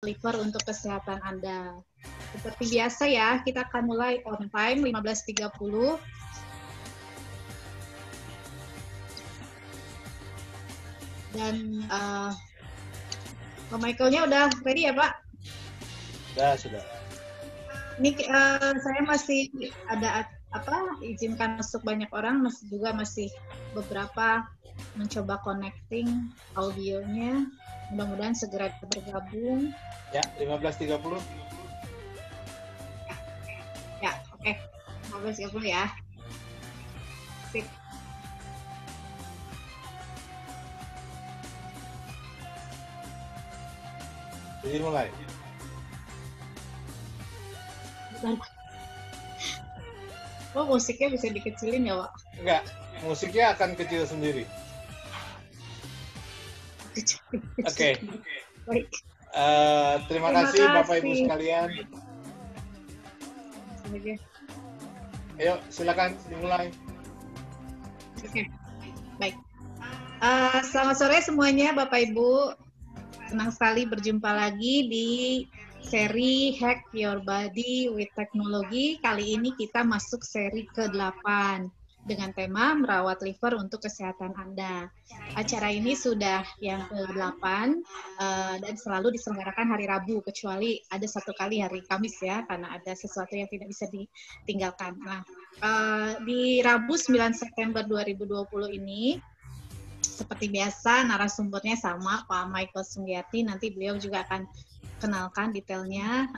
liver untuk kesehatan Anda. Seperti biasa ya, kita akan mulai on time 15.30. Dan Pak Michael-nya udah ready ya Pak? Sudah. Ini saya masih ada izinkan masuk banyak orang, masih beberapa mencoba connecting audionya. Mudah-mudahan segera bergabung. Ya, 15.30. Ya, oke. 15.30 ya. Sip. Jadi mulai. Oh, musiknya bisa dikecilin ya, Pak? Enggak, musiknya akan kecil sendiri. Oke. Baik. Terima kasih Bapak Ibu sekalian. Ayo, silakan dimulai. Oke, baik. Selamat sore semuanya, Bapak Ibu. Senang sekali berjumpa lagi di seri Hack Your Body with Technology. Kali ini kita masuk seri ke-8 dengan tema merawat liver untuk kesehatan Anda. Acara ini sudah yang ke-8 dan selalu diselenggarakan hari Rabu, kecuali ada satu kali hari Kamis ya, karena ada sesuatu yang tidak bisa ditinggalkan. Nah, di Rabu 9 September 2020 ini, seperti biasa narasumbernya sama Pak Michael Sunggiati. Nanti beliau juga akan kenalkan detailnya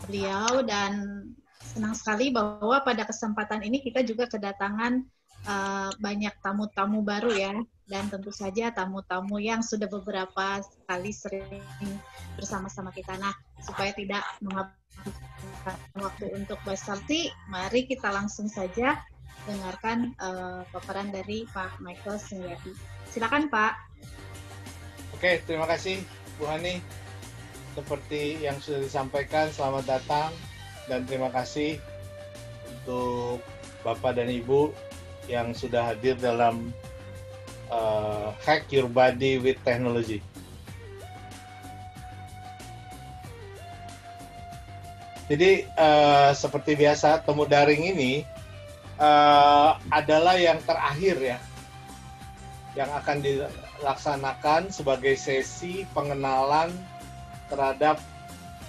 beliau, dan senang sekali bahwa pada kesempatan ini kita juga kedatangan banyak tamu-tamu baru ya, dan tentu saja tamu-tamu yang sudah beberapa kali sering bersama-sama kita. Nah, supaya tidak menghabiskan waktu untuk basa-basi, mari kita langsung saja dengarkan paparan dari Pak Michael Sunggiati. Silakan Pak. Oke, terima kasih Bu Hani. Seperti yang sudah disampaikan, selamat datang dan terima kasih untuk Bapak dan Ibu yang sudah hadir dalam Hack Your Body with Technology. Jadi seperti biasa, temu daring ini adalah yang terakhir ya, yang akan dilaksanakan sebagai sesi pengenalan terhadap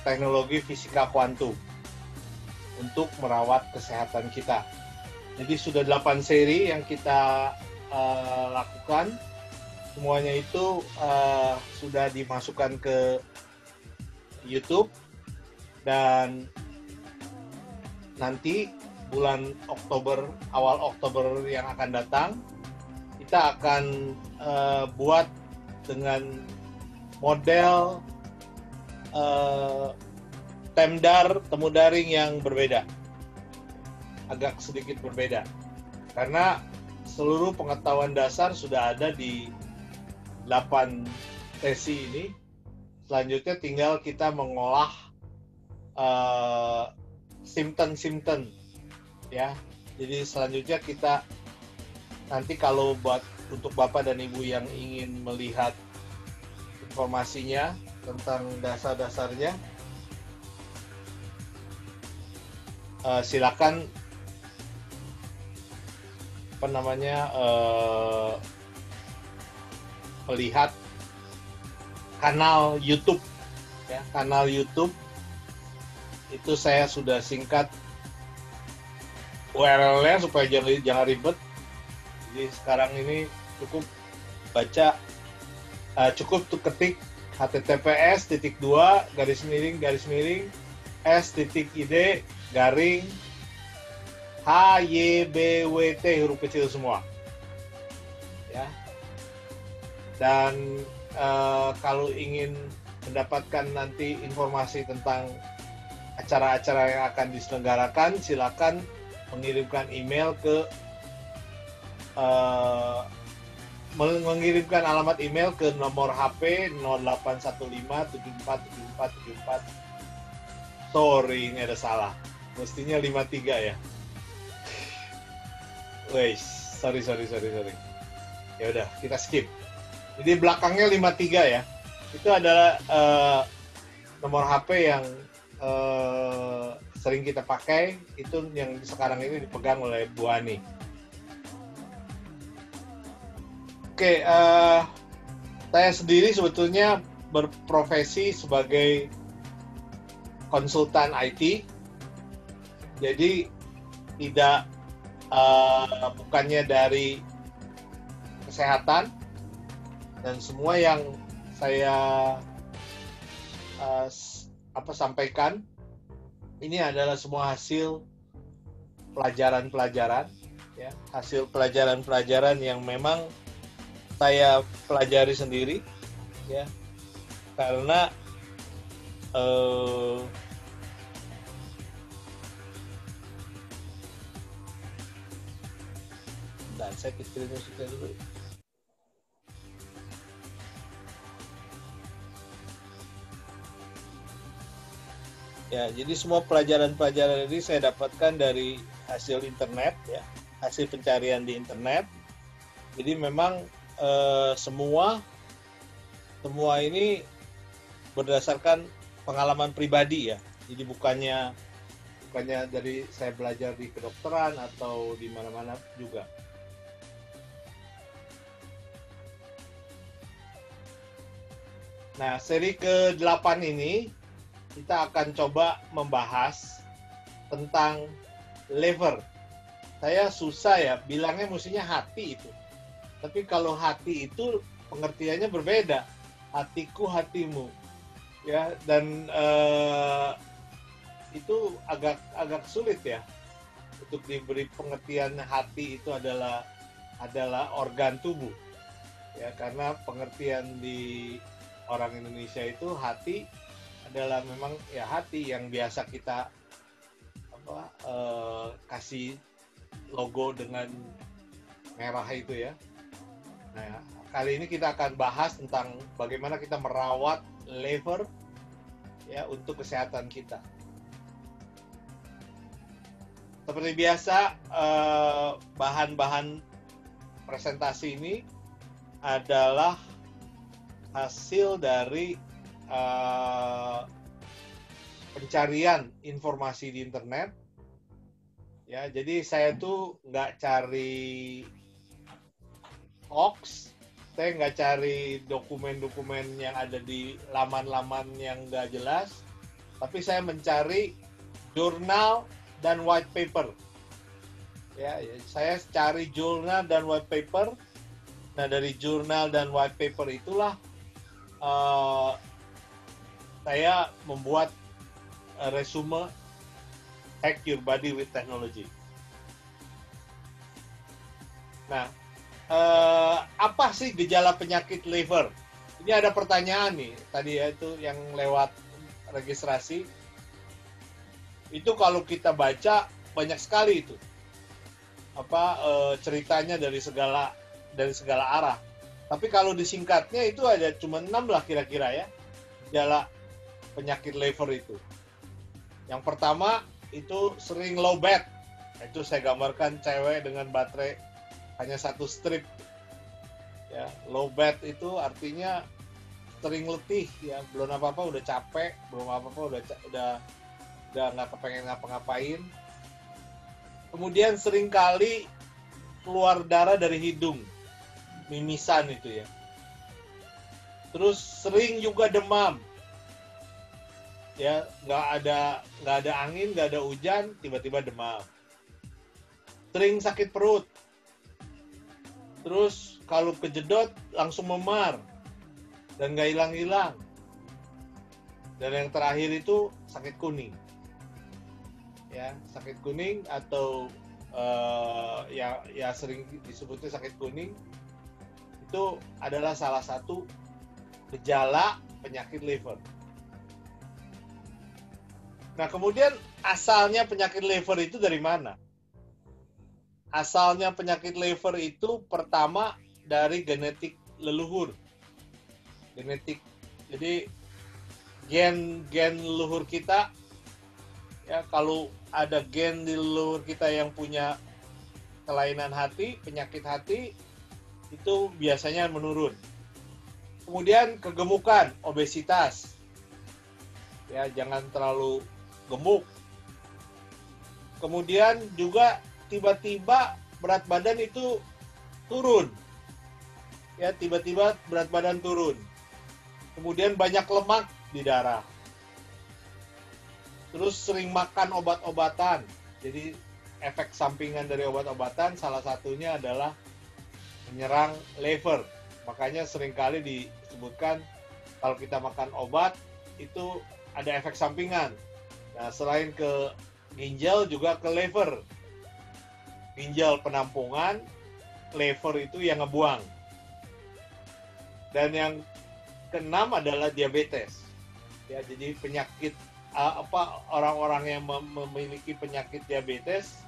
teknologi fisika kuantum untuk merawat kesehatan kita. Jadi sudah 8 seri yang kita lakukan, semuanya itu sudah dimasukkan ke YouTube, dan nanti bulan Oktober, awal Oktober yang akan datang, kita akan buat dengan model temu daring yang berbeda, agak sedikit berbeda, karena seluruh pengetahuan dasar sudah ada di 8 sesi ini. Selanjutnya tinggal kita mengolah simptom-simptom ya. Jadi selanjutnya kita nanti kalau buat untuk Bapak dan Ibu yang ingin melihat informasinya tentang dasar-dasarnya, silakan melihat kanal YouTube ya. Kanal YouTube itu saya sudah singkat URL-nya supaya jangan ribet. Jadi sekarang ini cukup ketik https://s.id/HYBWT, huruf kecil semua ya. Dan kalau ingin mendapatkan nanti informasi tentang acara-acara yang akan diselenggarakan, silakan mengirimkan email mengirimkan alamat email ke nomor HP 0815747474. Sorry, ini ada salah. Mestinya 53 ya. Wes, sorry. Ya udah, kita skip. Jadi belakangnya 53 ya. itu adalah nomor HP yang sering kita pakai, itu yang sekarang ini dipegang oleh Bu Ani. Oke, saya sendiri sebetulnya berprofesi sebagai konsultan IT, jadi tidak bukannya dari kesehatan, dan semua yang saya sampaikan ini adalah semua hasil pelajaran-pelajaran, ya, hasil pelajaran-pelajaran yang memang saya pelajari sendiri, ya, karena dan saya kecilin musiknya dulu. Ya, jadi semua pelajaran-pelajaran ini saya dapatkan dari hasil internet, ya, hasil pencarian di internet. Jadi memang semua ini berdasarkan pengalaman pribadi, ya. Jadi bukannya dari saya belajar di kedokteran atau di mana-mana juga. Nah, seri ke-8 ini kita akan coba membahas tentang liver. Saya susah ya, bilangnya mestinya hati itu. Tapi kalau hati itu pengertiannya berbeda. Hatiku, hatimu. Ya, dan itu agak sulit ya untuk diberi pengertian. Hati itu adalah organ tubuh. Ya, karena pengertian di orang Indonesia itu hati adalah memang ya hati yang biasa kita kasih logo dengan merah itu, ya. Nah, kali ini kita akan bahas tentang bagaimana kita merawat liver, ya, untuk kesehatan kita. Seperti biasa, bahan-bahan presentasi ini adalah hasil dari pencarian informasi di internet, ya. Jadi saya tuh nggak cari hoax, saya nggak cari dokumen-dokumen yang ada di laman-laman yang nggak jelas, tapi saya mencari jurnal dan white paper, ya. Saya cari jurnal dan white paper. Nah, dari jurnal dan white paper itulah saya membuat resume Hack Your Body with Technology. Nah, apa sih gejala penyakit liver? Ini ada pertanyaan nih, tadi ya, itu yang lewat registrasi. Itu kalau kita baca banyak sekali itu. Ceritanya dari segala arah. Tapi kalau disingkatnya itu ada cuma 6 lah kira-kira, ya, gejala penyakit liver itu. Yang pertama itu sering low bat. Itu saya gambarkan cewek dengan baterai hanya satu strip. Ya, low bat itu artinya sering letih, ya, belum apa-apa udah capek, belum apa-apa udah nggak kepengen ngapa-ngapain. Kemudian sering kali keluar darah dari hidung, mimisan itu, ya. Terus sering juga demam. Ya, nggak ada angin, nggak ada hujan, tiba-tiba demam. Sering sakit perut. Terus kalau kejedot langsung memar dan nggak hilang-hilang. Dan yang terakhir itu sakit kuning. Ya, sakit kuning atau ya sering disebutnya sakit kuning, itu adalah salah satu gejala penyakit liver. Nah, kemudian asalnya penyakit liver itu dari mana? Asalnya penyakit liver itu pertama dari genetik leluhur. Genetik. Jadi gen leluhur kita, ya, kalau ada gen di leluhur kita yang punya kelainan hati, penyakit hati, itu biasanya menurun. Kemudian kegemukan, obesitas. Ya, jangan terlalu gemuk. Kemudian juga tiba-tiba berat badan itu turun. Ya, tiba-tiba berat badan turun. Kemudian banyak lemak di darah. Terus sering makan obat-obatan. Jadi efek sampingan dari obat-obatan salah satunya adalah menyerang liver. Makanya seringkali disebutkan kalau kita makan obat itu ada efek sampingan. Nah, selain ke ginjal juga ke liver. Ginjal penampungan, liver itu yang ngebuang. Dan yang keenam adalah diabetes. Ya, jadi penyakit orang-orang yang memiliki penyakit diabetes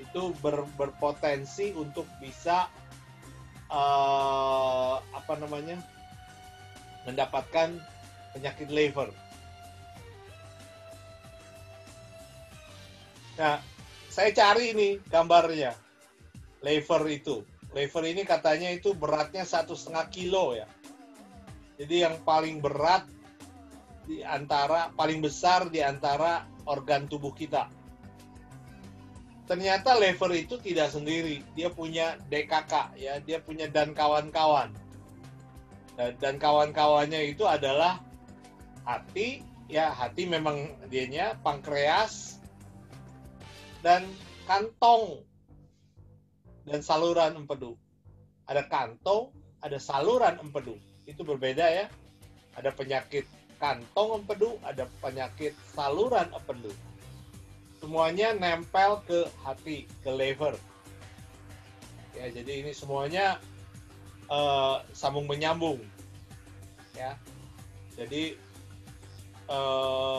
itu berpotensi untuk bisa mendapatkan penyakit liver. Nah, saya cari ini gambarnya liver itu. Liver ini katanya itu beratnya 1,5 kilo ya. Jadi yang paling berat paling besar di antara organ tubuh kita. Ternyata liver itu tidak sendiri, dia punya DKK ya, dia punya dan kawan-kawan. Dan kawan-kawannya itu adalah hati, ya hati memang dianya, pankreas dan kantong dan saluran empedu. Ada kantong, ada saluran empedu. Itu berbeda ya. Ada penyakit kantong empedu, ada penyakit saluran empedu. Semuanya nempel ke hati, ke liver. Ya, jadi ini semuanya sambung menyambung. Ya. Jadi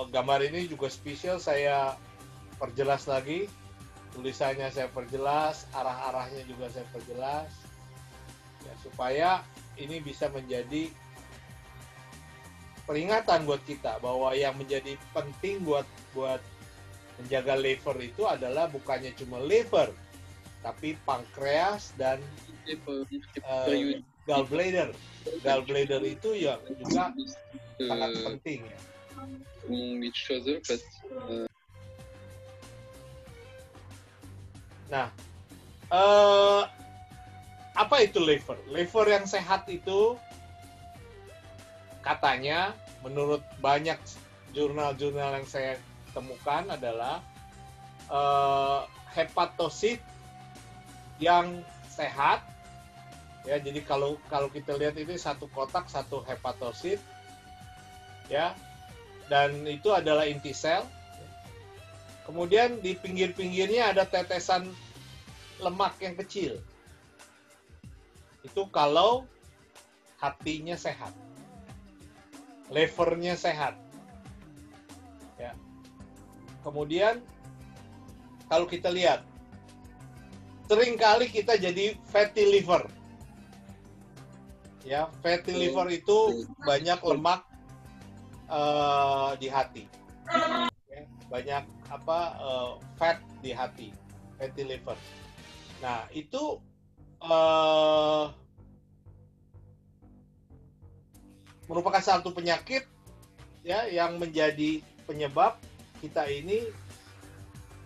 gambar ini juga spesial saya perjelas lagi. Tulisannya saya perjelas, arah-arahnya juga saya perjelas. Ya, supaya ini bisa menjadi peringatan buat kita bahwa yang menjadi penting buat menjaga liver itu adalah bukannya cuma liver, tapi pankreas dan gallbladder. Gallbladder itu ya juga sangat penting ya. Nah, apa itu liver? Liver yang sehat itu katanya menurut banyak jurnal-jurnal yang saya temukan adalah hepatosit yang sehat. Ya, jadi kalau kita lihat ini satu kotak satu hepatosit, ya, dan itu adalah inti sel. Kemudian di pinggir-pinggirnya ada tetesan lemak yang kecil. Itu kalau hatinya sehat, livernya sehat. Ya. Kemudian kalau kita lihat, seringkali kita jadi fatty liver. Ya, fatty liver itu banyak lemak di hati. Ya, banyak fat di hati, fatty liver. Nah, itu merupakan satu penyakit ya yang menjadi penyebab kita ini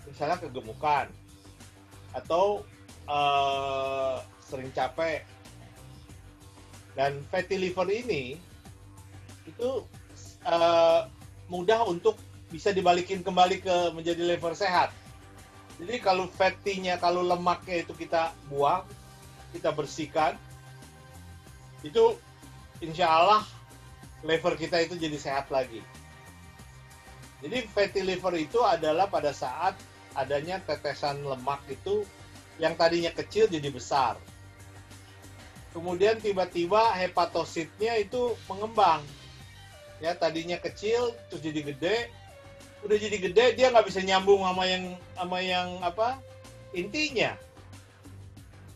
misalnya kegemukan atau sering capek. Dan fatty liver ini itu mudah untuk bisa dibalikin kembali ke menjadi liver sehat. Jadi kalau fatty-nya, kalau lemaknya itu kita buang, kita bersihkan, itu insya Allah liver kita itu jadi sehat lagi. Jadi fatty liver itu adalah pada saat adanya tetesan lemak itu yang tadinya kecil jadi besar. Kemudian tiba-tiba hepatositnya itu mengembang. Ya, tadinya kecil terus jadi gede. Udah jadi gede dia nggak bisa nyambung sama yang intinya.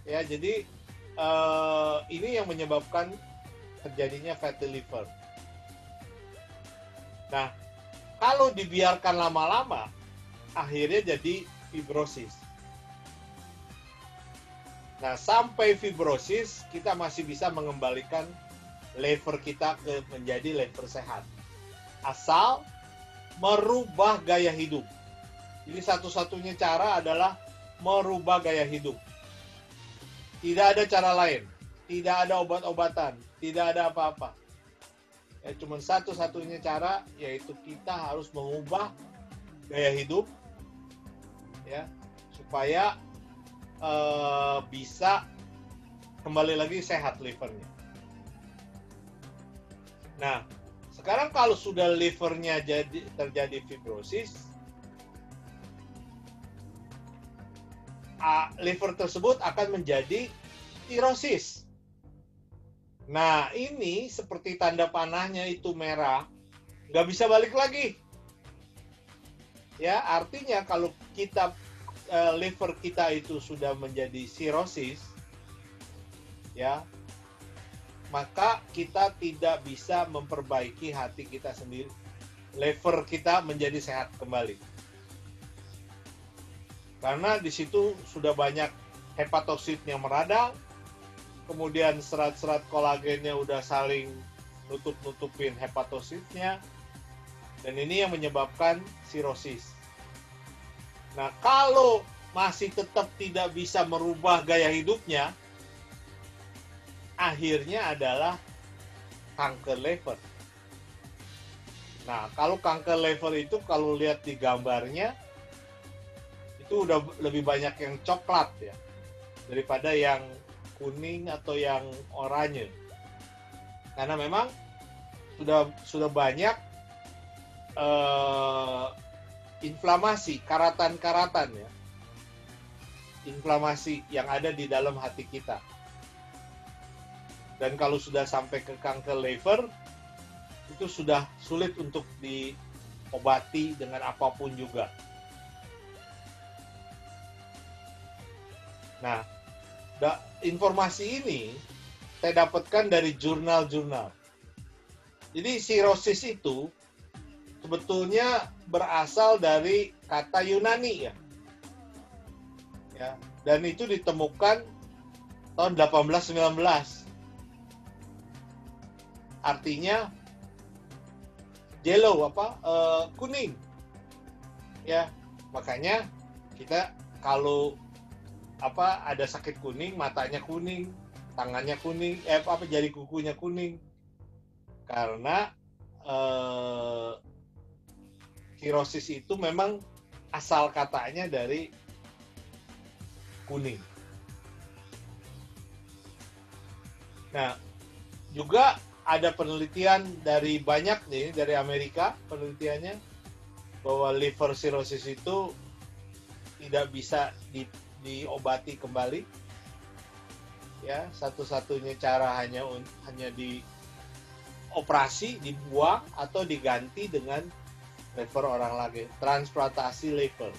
Ya, jadi ini yang menyebabkan terjadinya fatty liver. Nah, kalau dibiarkan lama-lama, akhirnya jadi fibrosis. Nah, sampai fibrosis kita masih bisa mengembalikan liver kita menjadi liver sehat. Asal merubah gaya hidup. Jadi satu-satunya cara adalah merubah gaya hidup. Tidak ada cara lain. Tidak ada obat-obatan. Tidak ada apa-apa. Ya, cuma satu-satunya cara, yaitu kita harus mengubah gaya hidup, ya, supaya bisa kembali lagi sehat livernya. Nah, sekarang kalau sudah livernya terjadi fibrosis, liver tersebut akan menjadi sirosis. Nah, ini seperti tanda panahnya itu merah, nggak bisa balik lagi. Ya, artinya kalau kita liver kita itu sudah menjadi sirosis, ya, maka kita tidak bisa memperbaiki hati kita sendiri. Liver kita menjadi sehat kembali. Karena di situ sudah banyak hepatositnya meradang, kemudian serat-serat kolagennya udah saling nutup-nutupin hepatositnya, dan ini yang menyebabkan sirosis. Nah, kalau masih tetap tidak bisa merubah gaya hidupnya, akhirnya adalah kanker liver. Nah, kalau kanker liver itu kalau lihat di gambarnya, itu udah lebih banyak yang coklat ya, daripada yang kuning atau yang oranye. Karena memang sudah banyak inflamasi, karatan-karatan ya, inflamasi yang ada di dalam hati kita. Dan kalau sudah sampai ke kanker liver, itu sudah sulit untuk diobati dengan apapun juga. Nah, informasi ini saya dapatkan dari jurnal-jurnal. Jadi sirosis itu sebetulnya berasal dari kata Yunani ya. Dan itu ditemukan tahun 1819. Artinya yellow kuning. Ya, makanya kita kalau ada sakit kuning, matanya kuning, tangannya kuning, jari kukunya kuning, karena sirosis itu memang asal katanya dari kuning. Nah, juga ada penelitian dari banyak nih dari Amerika, penelitiannya bahwa liver cirrhosis itu tidak bisa diobati kembali. Ya, satu-satunya cara hanya dioperasi, dibuang atau diganti dengan liver orang lagi, transplantasi liver.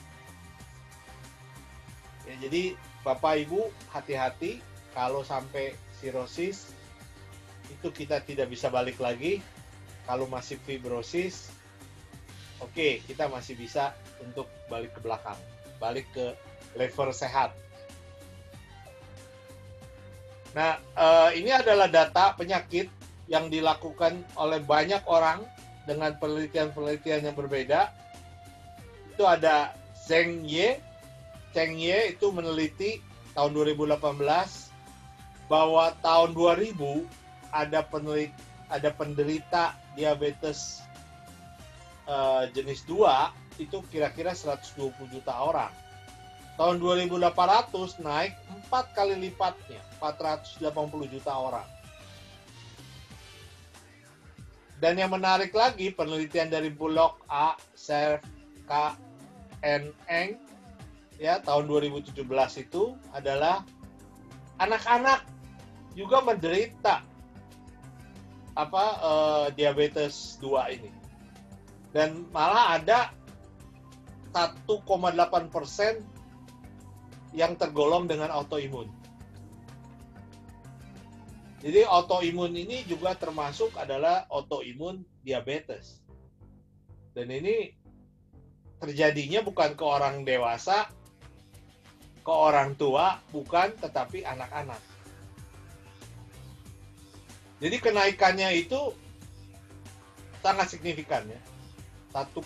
Ya, jadi Bapak Ibu hati-hati kalau sampai sirosis itu kita tidak bisa balik lagi. Kalau masih fibrosis, oke, kita masih bisa untuk balik ke belakang, balik ke liver sehat. Nah, ini adalah data penyakit yang dilakukan oleh banyak orang dengan penelitian-penelitian yang berbeda. Itu ada Zheng Ye. Zheng Ye itu meneliti tahun 2018 bahwa tahun 2000 ada penderita diabetes jenis 2 itu kira-kira 120 juta orang. Tahun 2800 naik 4 kali lipatnya, 480 juta orang. Dan yang menarik lagi, penelitian dari Bullock A, Cerf, K, N, Eng, ya, tahun 2017 itu adalah anak-anak juga menderita diabetes 2 ini. Dan malah ada 1,8% yang tergolong dengan autoimun. Jadi autoimun ini juga termasuk adalah autoimun diabetes. Dan ini terjadinya bukan ke orang dewasa, ke orang tua, bukan, tetapi anak-anak. Jadi kenaikannya itu sangat signifikan ya, 1,8%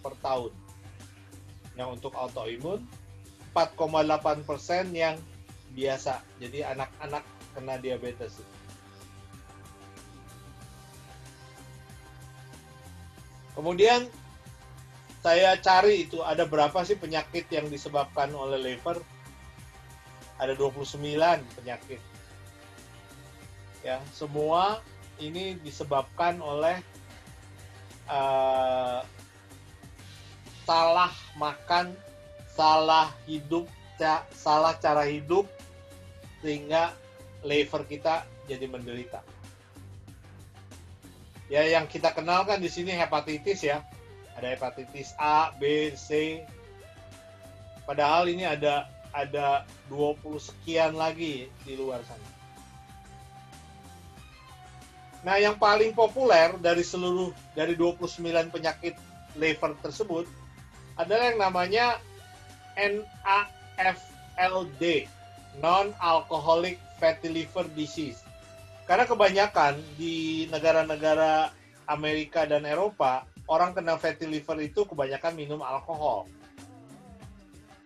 per tahun yang untuk autoimun, 4,8% yang biasa. Jadi anak-anak kena diabetes. Kemudian saya cari itu ada berapa sih penyakit yang disebabkan oleh liver. Ada 29 penyakit. Ya, semua ini disebabkan oleh salah makan, salah hidup, salah cara hidup, sehingga liver kita jadi menderita. Ya, yang kita kenal kan di sini hepatitis ya. Ada hepatitis A, B, C. Padahal ini ada 20 sekian lagi di luar sana. Nah, yang paling populer dari 29 penyakit liver tersebut adalah yang namanya NAFLD, Non-Alcoholic Fatty Liver Disease. Karena kebanyakan di negara-negara Amerika dan Eropa, orang kena fatty liver itu kebanyakan minum alkohol.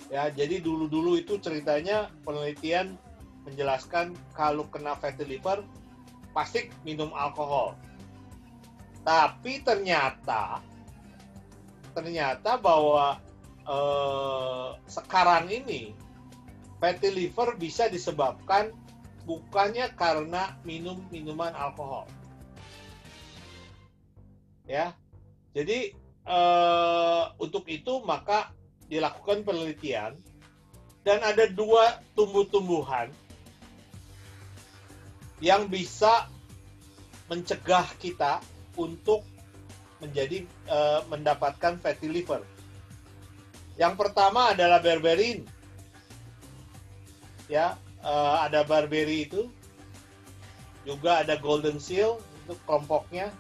Ya, jadi dulu-dulu itu ceritanya penelitian menjelaskan kalau kena fatty liver pasti minum alkohol. Tapi ternyata bahwa sekarang ini fatty liver bisa disebabkan bukannya karena minum minuman alkohol. Ya. Jadi untuk itu maka dilakukan penelitian dan ada 2 tumbuh-tumbuhan yang bisa mencegah kita untuk mendapatkan fatty liver. Yang pertama adalah berberin. Ya, ada barberry itu. Juga ada golden seal untuk kelompoknya.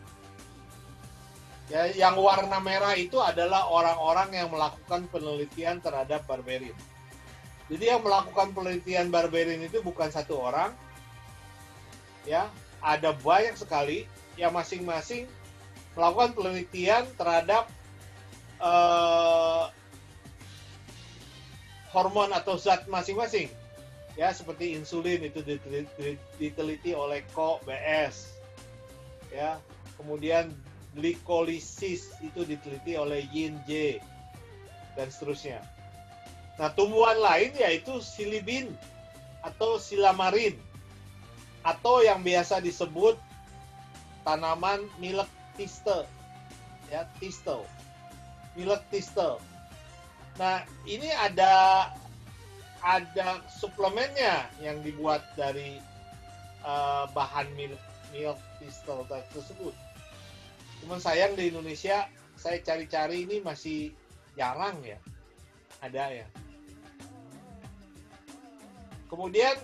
Ya, yang warna merah itu adalah orang-orang yang melakukan penelitian terhadap berberin. Jadi yang melakukan penelitian berberin itu bukan satu orang. Ya, ada banyak sekali yang masing-masing melakukan penelitian terhadap hormon atau zat masing-masing. Ya, seperti insulin itu diteliti oleh Co-BS. Ya, kemudian glikolisis itu diteliti oleh Yin-J dan seterusnya. Nah, tumbuhan lain yaitu silibin atau silamarin atau yang biasa disebut tanaman milk thistle. Ya, thistle. Milk thistle. Nah, ini ada suplemennya yang dibuat dari bahan milk thistle tersebut. Cuman sayang di Indonesia saya cari-cari ini masih jarang ya. Ada ya. Kemudian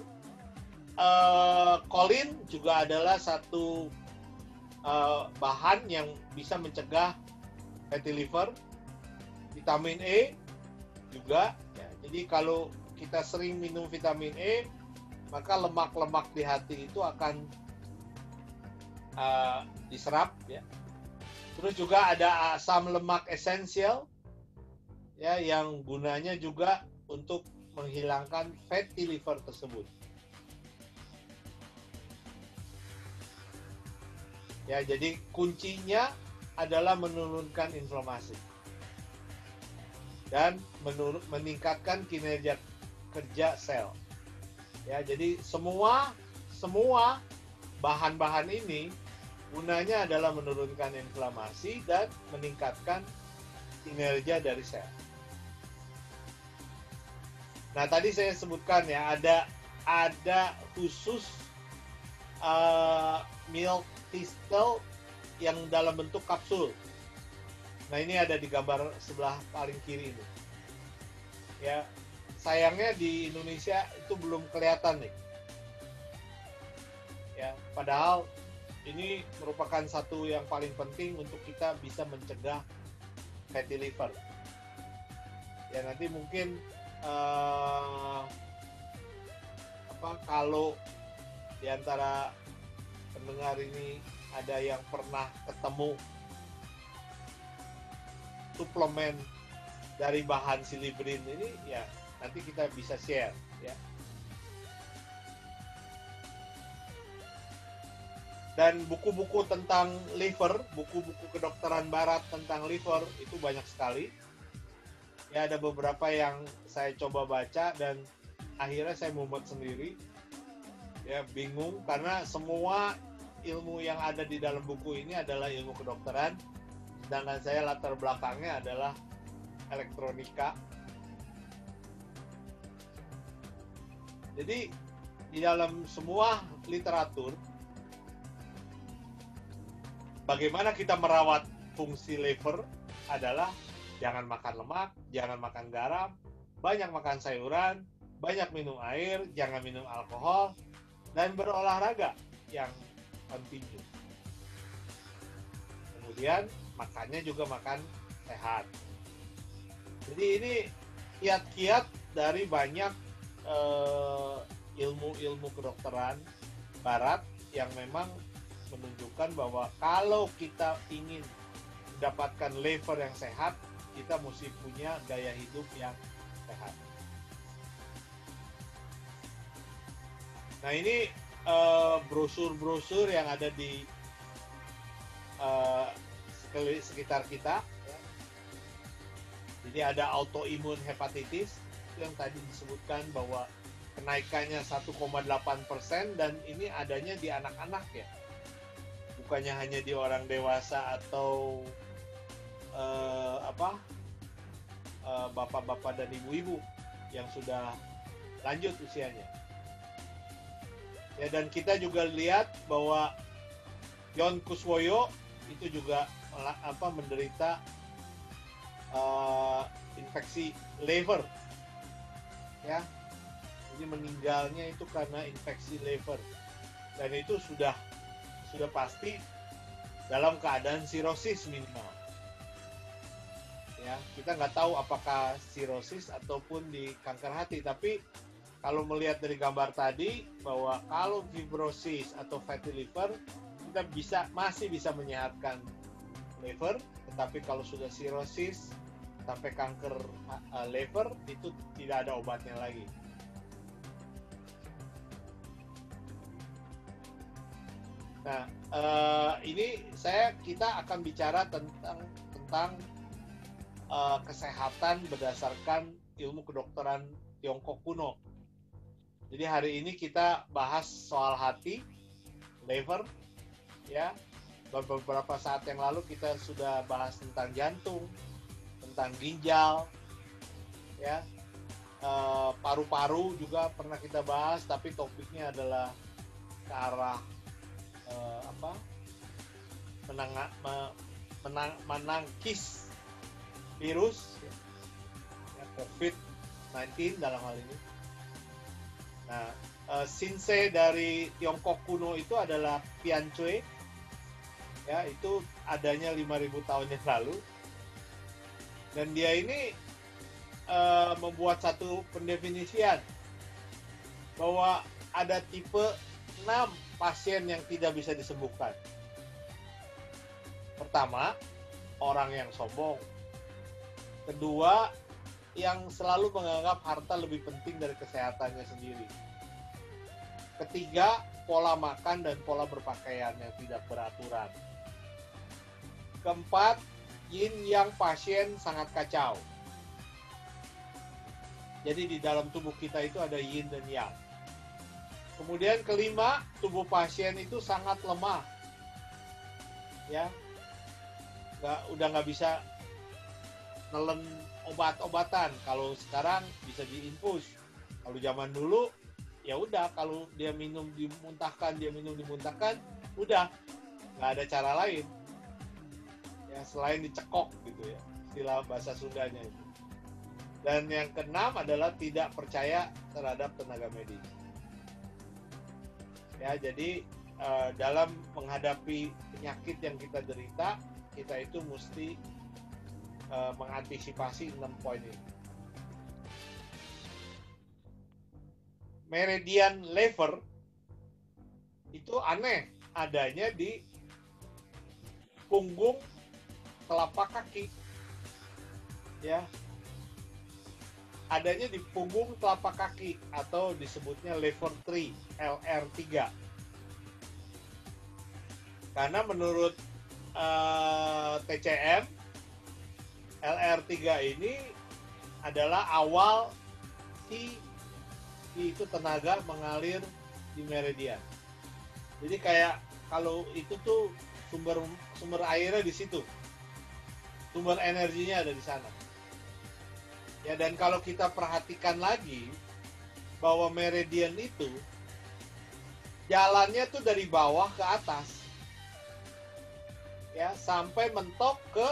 kolin juga adalah satu bahan yang bisa mencegah fatty liver. Vitamin E juga ya. Jadi kalau kita sering minum vitamin E, maka lemak-lemak di hati itu akan diserap ya. Terus juga ada asam lemak esensial ya yang gunanya juga untuk menghilangkan fatty liver tersebut. Ya, jadi kuncinya adalah menurunkan inflamasi dan meningkatkan kinerja kerja sel. Ya, jadi semua bahan-bahan ini gunanya adalah menurunkan inflamasi dan meningkatkan kinerja dari sel. Nah, tadi saya sebutkan ya ada khusus milk thistle yang dalam bentuk kapsul. Nah, ini ada di gambar sebelah paling kiri ini. Ya, sayangnya di Indonesia itu belum kelihatan nih. Ya, padahal ini merupakan satu yang paling penting untuk kita bisa mencegah fatty liver. Ya, nanti mungkin kalau di antara pendengar ini ada yang pernah ketemu suplemen dari bahan silibrin ini, ya nanti kita bisa share ya. Dan buku-buku tentang liver, buku-buku kedokteran barat tentang liver itu banyak sekali. Ya, ada beberapa yang saya coba baca dan akhirnya saya mumet sendiri. Ya, bingung karena semua ilmu yang ada di dalam buku ini adalah ilmu kedokteran, sedangkan saya latar belakangnya adalah elektronika. Jadi di dalam semua literatur bagaimana kita merawat fungsi liver adalah jangan makan lemak, jangan makan garam, banyak makan sayuran, banyak minum air, jangan minum alkohol, dan berolahraga yang kontinu. Kemudian makannya juga makan sehat. Jadi ini kiat-kiat dari banyak ilmu-ilmu kedokteran barat yang memang menunjukkan bahwa kalau kita ingin mendapatkan liver yang sehat, kita mesti punya gaya hidup yang sehat. Nah, ini brosur-brosur yang ada di sekitar kita. Jadi ada autoimun hepatitis yang tadi disebutkan bahwa kenaikannya 1,8% dan ini adanya di anak-anak ya. Bukannya hanya di orang dewasa atau bapak-bapak dan ibu-ibu yang sudah lanjut usianya. Ya, dan kita juga lihat bahwa Yon Kuswoyo itu juga menderita infeksi liver. Ya. Jadi meninggalnya itu karena infeksi liver. Dan itu sudah pasti dalam keadaan sirosis minimal. Ya, kita nggak tahu apakah sirosis ataupun di kanker hati, tapi kalau melihat dari gambar tadi bahwa kalau fibrosis atau fatty liver kita masih bisa menyehatkan liver, tetapi kalau sudah sirosis sampai kanker liver itu tidak ada obatnya lagi. Nah, ini kita akan bicara tentang kesehatan berdasarkan ilmu kedokteran Tiongkok kuno. Jadi hari ini kita bahas soal hati, liver, ya. Beberapa saat yang lalu kita sudah bahas tentang jantung, tentang ginjal, ya. Paru-paru juga pernah kita bahas, tapi topiknya adalah ke arah menangkis virus ya, COVID-19 dalam hal ini. Nah, Shinsei dari Tiongkok kuno itu adalah Pian Cui. Ya, itu adanya 5.000 tahun yang lalu. Dan dia ini membuat satu pendefinisian bahwa ada tipe 6 pasien yang tidak bisa disembuhkan. Pertama, orang yang sombong. Kedua, yang selalu menganggap harta lebih penting dari kesehatannya sendiri. Ketiga, pola makan dan pola berpakaian yang tidak beraturan. Keempat, yin yang pasien sangat kacau. Jadi di dalam tubuh kita itu ada yin dan yang. Kemudian kelima, tubuh pasien itu sangat lemah. Ya. Udah nggak bisa nelen obat-obatan. Kalau sekarang bisa diinfus. Kalau zaman dulu ya udah, kalau dia minum dimuntahkan, udah nggak ada cara lain. Ya, selain dicekok gitu ya, istilah bahasa Sundanya itu. Dan yang keenam adalah tidak percaya terhadap tenaga medis. Ya, jadi dalam menghadapi penyakit yang kita derita, kita itu mesti mengantisipasi 6 poin ini. Meridian liver itu aneh. adanya di punggung telapak kaki, ya, adanya di punggung telapak kaki atau disebutnya lever 3, LR3. Karena menurut TCM, LR3 ini adalah awal itu tenaga mengalir di meridian. Jadi kayak kalau itu tuh sumber airnya di situ, sumber energinya ada di sana. Ya, dan kalau kita perhatikan lagi bahwa meridian itu jalannya tuh dari bawah ke atas, ya, sampai mentok ke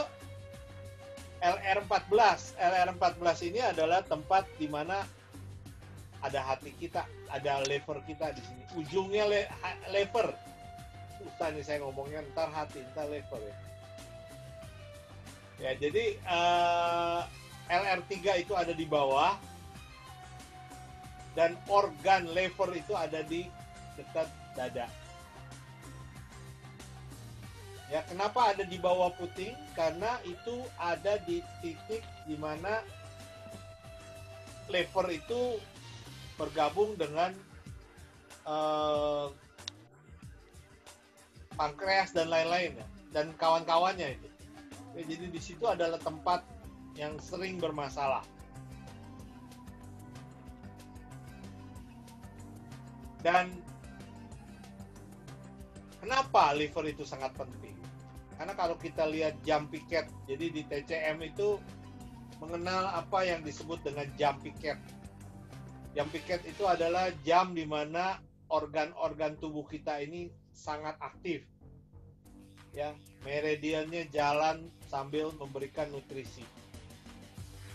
LR14. LR14 ini adalah tempat di mana ada hati kita, ada lever kita di sini. Ujungnya lever. Susah nih saya ngomongnya, ntar hati, ntar lever ya. Ya, jadi LR3 itu ada di bawah dan organ lever itu ada di dekat dada. Ya, kenapa ada di bawah puting? Karena itu ada di titik di mana lever itu bergabung dengan pankreas dan lain-lain ya, dan kawan-kawannya itu. Ya, jadi di situ adalah tempat yang sering bermasalah. Dan kenapa liver itu sangat penting? Karena kalau kita lihat jam piket, jadi di TCM itu mengenal apa yang disebut dengan jam piket. Jam piket itu adalah jam di mana organ-organ tubuh kita ini sangat aktif. Ya, meridiannya jalan sambil memberikan nutrisi.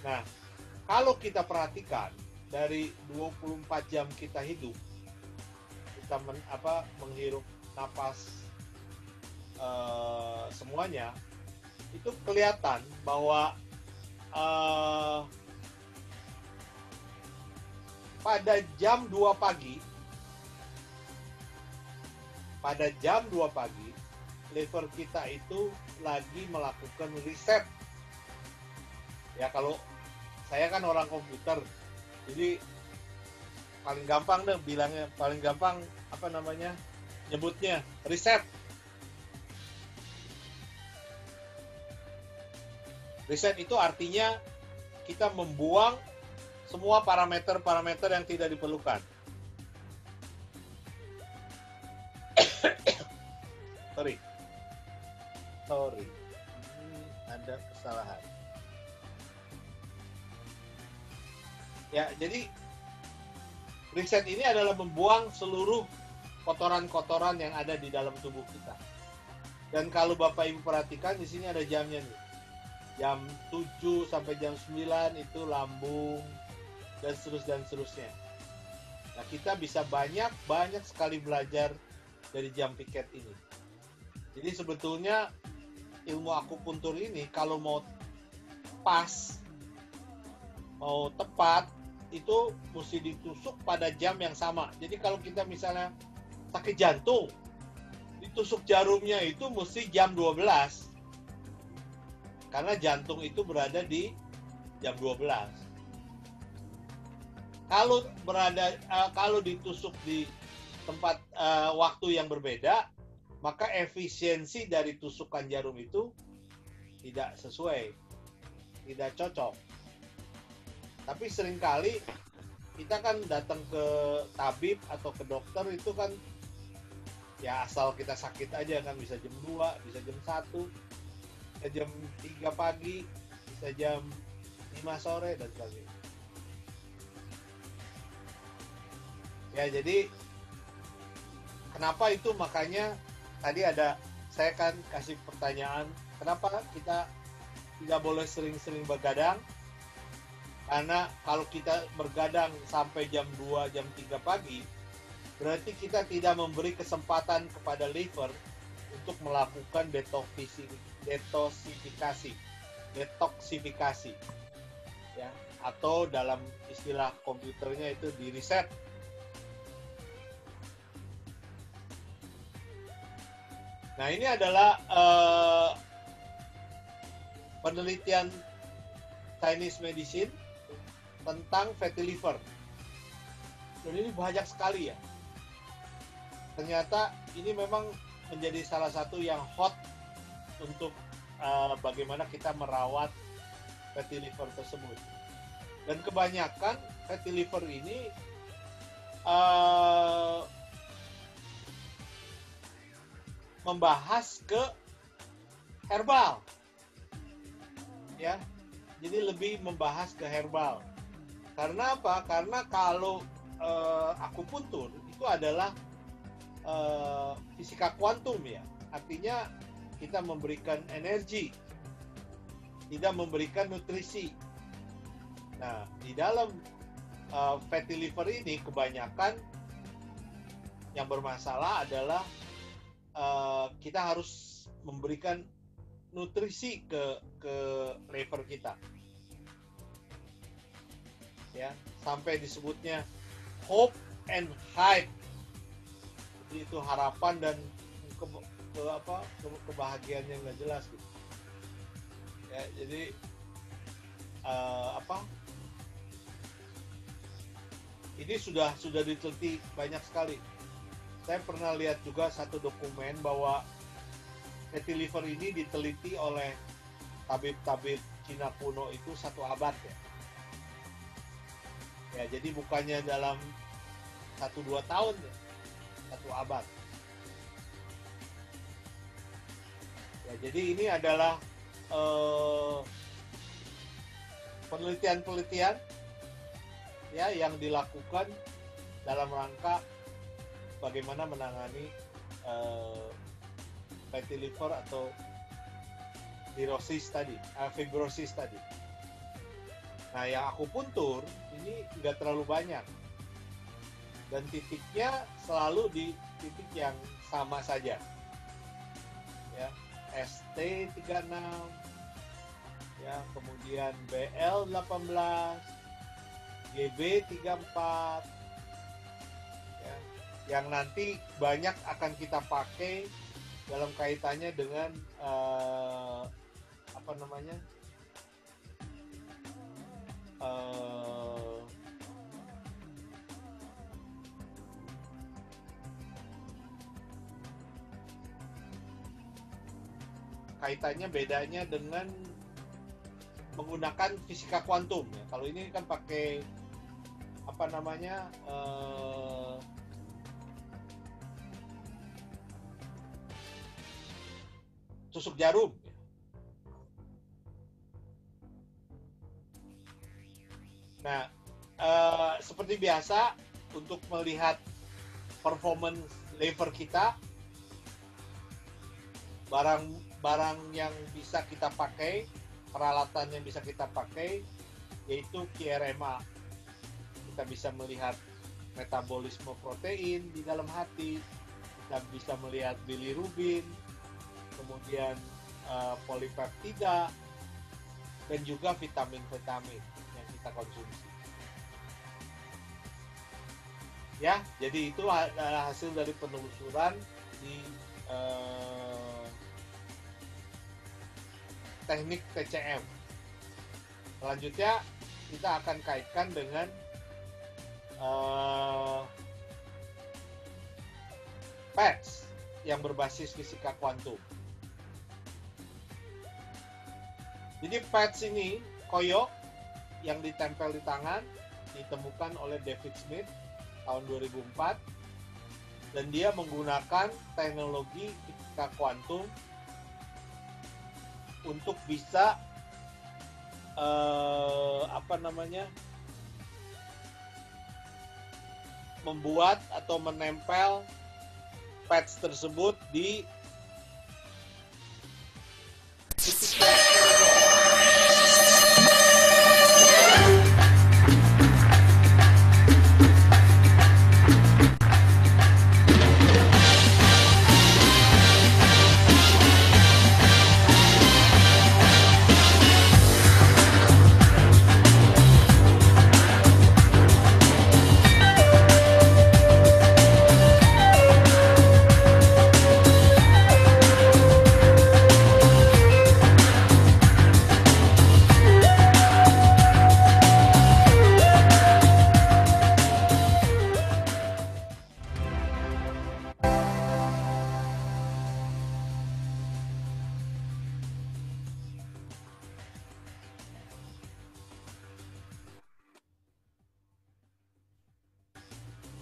Nah, kalau kita perhatikan dari 24 jam kita hidup, kita menghirup napas semuanya, itu kelihatan bahwa pada jam 2 pagi, lever kita itu lagi melakukan riset. Ya, kalau saya kan orang komputer, jadi paling gampang deh bilangnya, paling gampang nyebutnya riset. Riset itu artinya kita membuang semua parameter-parameter yang tidak diperlukan. Sorry. Ini ada kesalahan. Ya, jadi riset ini adalah membuang seluruh kotoran-kotoran yang ada di dalam tubuh kita. Dan kalau Bapak Ibu perhatikan, di sini ada jamnya nih. Jam 7 sampai jam 9 itu lambung, dan seterusnya. Nah, kita bisa banyak sekali belajar dari jam piket ini. Jadi sebetulnya ilmu akupuntur ini kalau mau pas, mau tepat, itu mesti ditusuk pada jam yang sama. Jadi kalau kita misalnya sakit jantung, ditusuk jarumnya itu mesti jam 12. Karena jantung itu berada di jam 12. Kalau ditusuk di tempat waktu yang berbeda, maka efisiensi dari tusukan jarum itu tidak sesuai, tidak cocok. Tapi seringkali kita kan datang ke tabib atau ke dokter itu kan ya asal kita sakit aja kan, bisa jam 2, bisa jam 1, bisa jam 3 pagi, bisa jam 5 sore dan sebagainya. Ya, jadi kenapa itu, makanya tadi saya kan kasih pertanyaan, kenapa kita tidak boleh sering-sering begadang? Karena kalau kita bergadang sampai jam 2, jam 3 pagi, berarti kita tidak memberi kesempatan kepada liver untuk melakukan detoksifikasi, ya, atau dalam istilah komputernya itu di reset. Nah, ini adalah penelitian Chinese medicine tentang fatty liver. Dan ini banyak sekali ya. Ternyata ini memang menjadi salah satu yang hot untuk bagaimana kita merawat fatty liver tersebut. Dan kebanyakan fatty liver ini membahas ke herbal, ya. Jadi lebih membahas ke herbal. Karena apa? Karena kalau akupuntur itu adalah fisika kuantum ya. Artinya kita memberikan energi, tidak memberikan nutrisi. Nah, di dalam fatty liver ini kebanyakan yang bermasalah adalah kita harus memberikan nutrisi ke liver kita. Ya, sampai disebutnya hope and hype. Jadi itu harapan dan kebahagiaan yang nggak jelas gitu. Ya, jadi ini sudah diteliti banyak sekali. Saya pernah lihat juga satu dokumen bahwa fatty liver ini diteliti oleh tabib-tabib Cina kuno itu 1 abad ya. Ya, jadi bukannya dalam 1-2 tahun ya, 1 abad. Ya, jadi ini adalah penelitian-penelitian ya yang dilakukan dalam rangka bagaimana menangani fatty liver atau fibrosis tadi. Nah, yang akupuntur ini nggak terlalu banyak dan titiknya selalu di titik yang sama saja. Ya, ST36, ya, kemudian BL18, GB34, ya, yang nanti banyak akan kita pakai dalam kaitannya dengan kaitannya bedanya dengan menggunakan fisika kuantum ya. Kalau ini kan pakai tusuk jarum. Nah, seperti biasa untuk melihat performance liver kita, barang yang bisa kita pakai, peralatan yang bisa kita pakai, yaitu QRMA. Kita bisa melihat metabolisme protein di dalam hati, kita bisa melihat bilirubin, kemudian polipeptida, dan juga vitamin-vitamin yang kita konsumsi. Ya, jadi itu adalah hasil dari penelusuran di teknik TCM. Selanjutnya kita akan kaitkan dengan PETS yang berbasis fisika kuantum. Jadi PETS ini koyo yang ditempel di tangan ditemukan oleh David Smith tahun 2004 dan dia menggunakan teknologi fisika kuantum untuk bisa membuat atau menempel pads tersebut di titik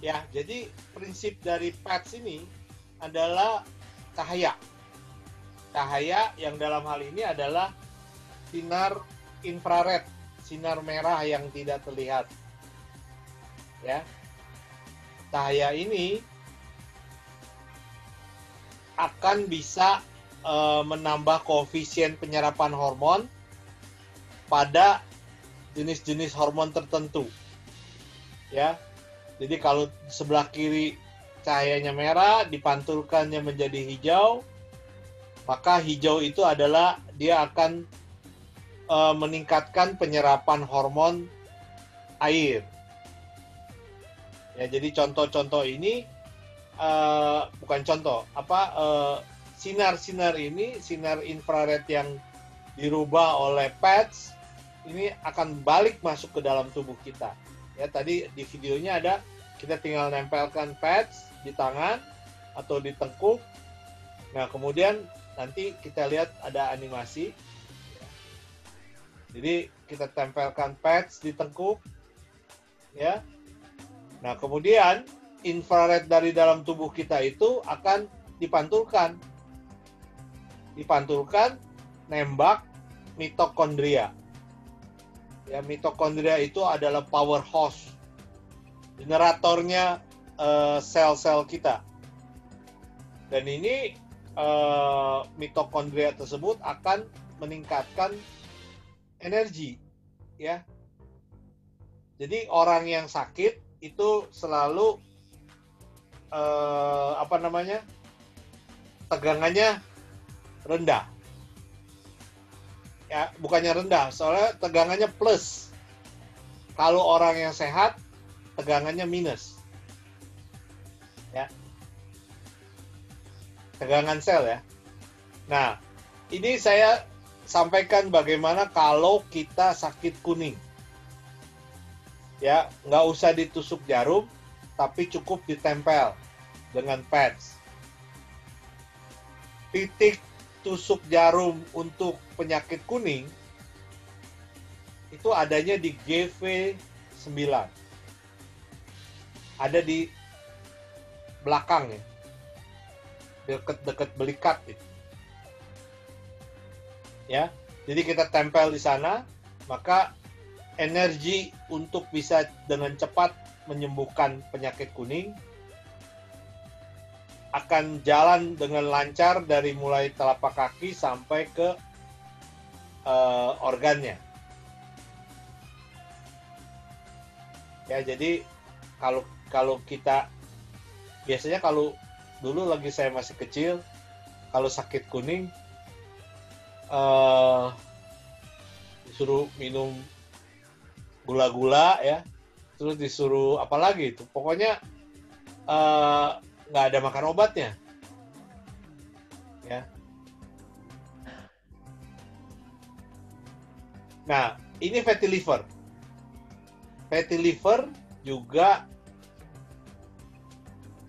Ya, jadi prinsip dari PADS ini adalah cahaya. Cahaya yang dalam hal ini adalah sinar infrared, sinar merah yang tidak terlihat. Ya. Cahaya ini akan bisa menambah koefisien penyerapan hormon pada jenis-jenis hormon tertentu. Ya. Jadi kalau sebelah kiri cahayanya merah, dipantulkannya menjadi hijau, maka hijau itu adalah dia akan meningkatkan penyerapan hormon air. Ya, jadi contoh-contoh ini bukan contoh, sinar-sinar ini, sinar infrared yang dirubah oleh PADS ini akan balik masuk ke dalam tubuh kita. Ya, tadi di videonya ada, kita tinggal nempelkan pads di tangan atau di tengkuk. Nah, kemudian nanti kita lihat ada animasi. Jadi kita tempelkan pads di tengkuk, ya. Nah, kemudian infrared dari dalam tubuh kita itu akan dipantulkan, nembak mitokondria. Ya, mitokondria itu adalah powerhouse, generatornya sel-sel kita. Dan ini mitokondria tersebut akan meningkatkan energi, ya. Jadi orang yang sakit itu selalu tegangannya rendah. Ya, bukannya rendah, soalnya tegangannya plus. Kalau orang yang sehat, tegangannya minus. Ya. Tegangan sel ya. Nah, ini saya sampaikan bagaimana kalau kita sakit kuning. Ya, nggak usah ditusuk jarum, tapi cukup ditempel dengan pads. Titik tusuk jarum untuk penyakit kuning itu adanya di GV9. Ada di belakang ya. Dekat-dekat belikat itu. Ya. Jadi kita tempel di sana, maka energi untuk bisa dengan cepat menyembuhkan penyakit kuning akan jalan dengan lancar dari mulai telapak kaki sampai ke organnya. Ya, jadi kalau kita biasanya kalau dulu lagi saya masih kecil, kalau sakit kuning disuruh minum gula-gula ya, terus disuruh apa lagi itu, pokoknya nggak ada makan obatnya, ya. Nah, ini fatty liver. Fatty liver juga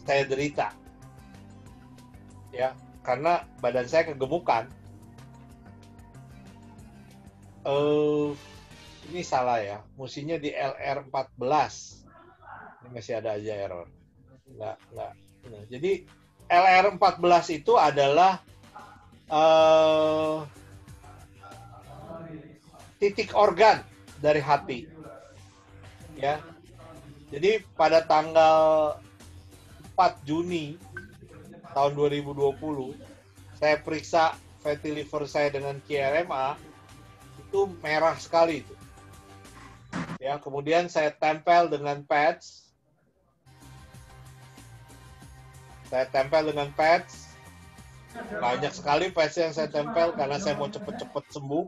saya derita, ya, karena badan saya kegemukan. Ini salah ya, mestinya di LR14. Ini masih ada aja error. Nggak. Nah, jadi LR14 itu adalah titik organ dari hati. Ya. Jadi pada tanggal 4 Juni tahun 2020, saya periksa fatty liver saya dengan QRMA, itu merah sekali itu. Ya, kemudian saya tempel dengan pads. Banyak sekali pads yang saya tempel karena saya mau cepet-cepet sembuh.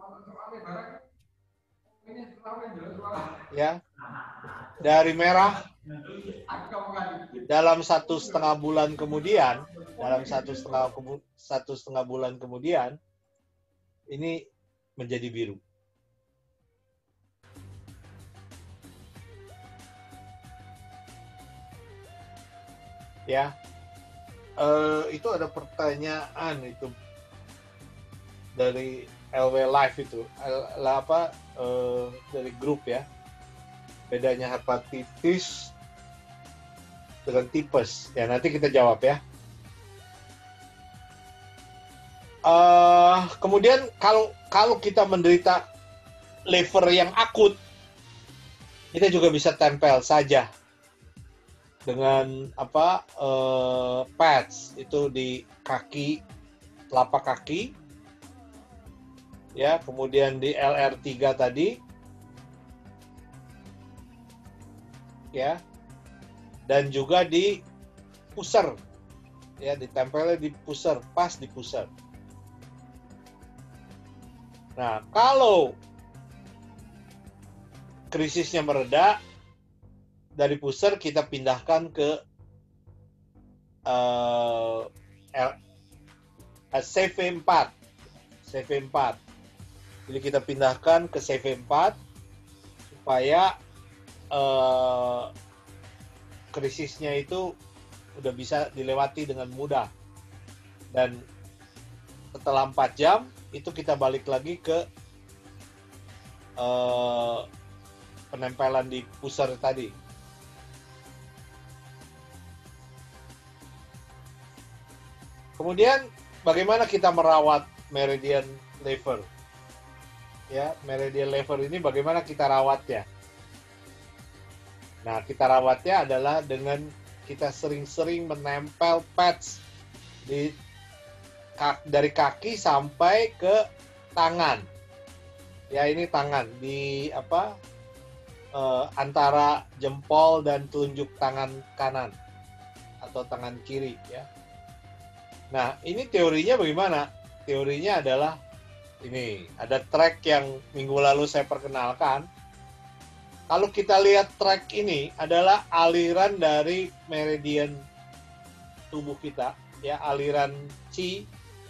Ya, dari merah dalam 1,5 bulan kemudian, ini menjadi biru. Ya, itu ada pertanyaan itu dari LW Live itu, dari grup ya. Bedanya hepatitis dengan tipes? Ya, nanti kita jawab ya. Kemudian kalau kita menderita liver yang akut, kita juga bisa tempel saja dengan pads itu di kaki, telapak kaki, ya, kemudian di LR3 tadi, ya, dan juga di pusar, ya, ditempelnya di pusar, pas di pusar. Nah, kalau krisisnya mereda, dari pusar kita pindahkan ke CV4. CV4. Jadi kita pindahkan ke CV4 supaya krisisnya itu udah bisa dilewati dengan mudah. Dan setelah 4 jam, itu kita balik lagi ke penempelan di pusar tadi. Kemudian bagaimana kita merawat meridian lever? Ya, meridian lever ini bagaimana kita rawatnya? Nah, kita rawatnya adalah dengan kita sering-sering menempel pads dari kaki sampai ke tangan. Ya, ini tangan di antara jempol dan telunjuk tangan kanan atau tangan kiri, ya. Nah, ini teorinya bagaimana? Teorinya adalah ini, ada track yang minggu lalu saya perkenalkan. Kalau kita lihat track ini adalah aliran dari meridian tubuh kita, ya, aliran chi,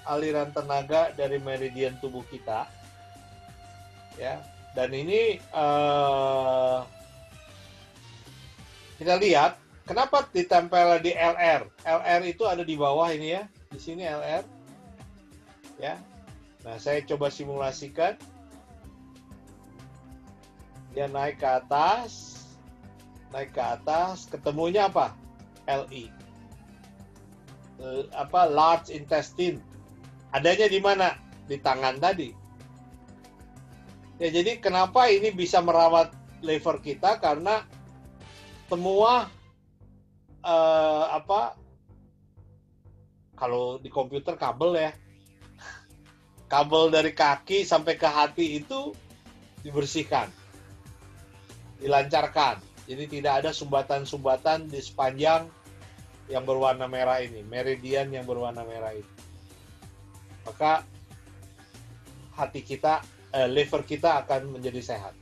aliran tenaga dari meridian tubuh kita, ya. Dan ini kita lihat kenapa ditempel di LR. LR itu ada di bawah ini, ya. Di sini LR, ya. Nah, saya coba simulasikan. Dia naik ke atas, ketemunya apa? LI. Large intestine. Adanya di mana? Di tangan tadi. Ya, jadi kenapa ini bisa merawat liver kita? Karena semua kalau di komputer kabel, ya, kabel dari kaki sampai ke hati itu dibersihkan, dilancarkan. Jadi tidak ada sumbatan-sumbatan di sepanjang yang berwarna merah ini, meridian yang berwarna merah ini. Maka hati kita, liver kita akan menjadi sehat.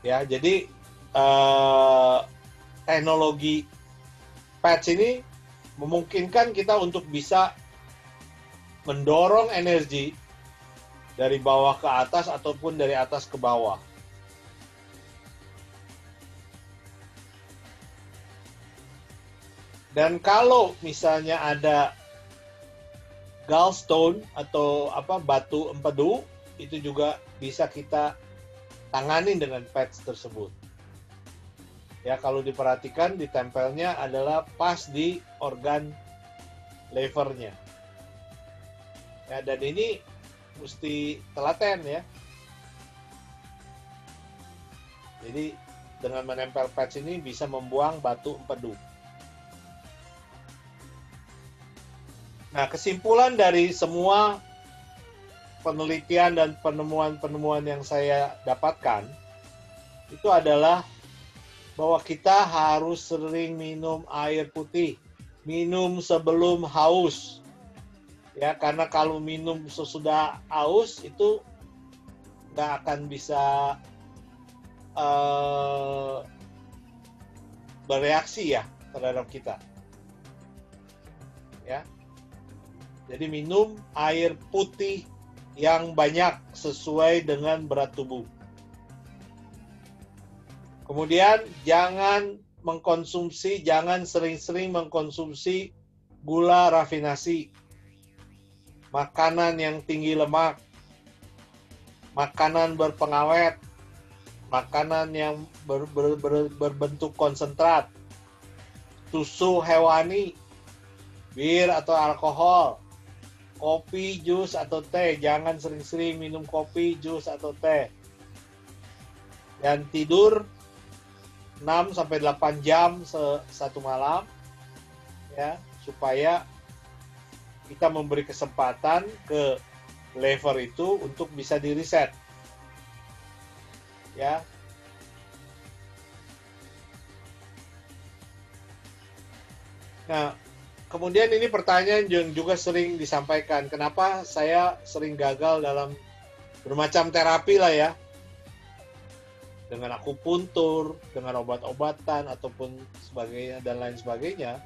Ya, jadi teknologi pads ini memungkinkan kita untuk bisa mendorong energi dari bawah ke atas ataupun dari atas ke bawah. Dan kalau misalnya ada gallstone atau batu empedu, itu juga bisa kita tangani dengan pads tersebut. Ya, kalau diperhatikan ditempelnya adalah pas di organ levernya. Ya, dan ini mesti telaten, ya. Jadi dengan menempel pads ini bisa membuang batu empedu. Nah, kesimpulan dari semua penelitian dan penemuan-penemuan yang saya dapatkan itu adalah bahwa kita harus sering minum air putih, minum sebelum haus. Ya, karena kalau minum sesudah haus itu nggak akan bisa bereaksi, ya, terhadap kita. Ya. Jadi minum air putih yang banyak sesuai dengan berat tubuh. Kemudian jangan sering-sering mengkonsumsi gula rafinasi, makanan yang tinggi lemak, makanan berpengawet, makanan yang berbentuk konsentrat, susu hewani, bir atau alkohol, kopi, jus atau teh. Jangan sering-sering minum kopi, jus atau teh. Dan tidur 6-8 jam satu malam, ya, supaya kita memberi kesempatan ke liver itu untuk bisa di-reset. Ya. Nah, kemudian ini pertanyaan yang juga sering disampaikan, kenapa saya sering gagal dalam bermacam terapi lah ya, dengan akupuntur, dengan obat-obatan ataupun sebagainya dan lain sebagainya.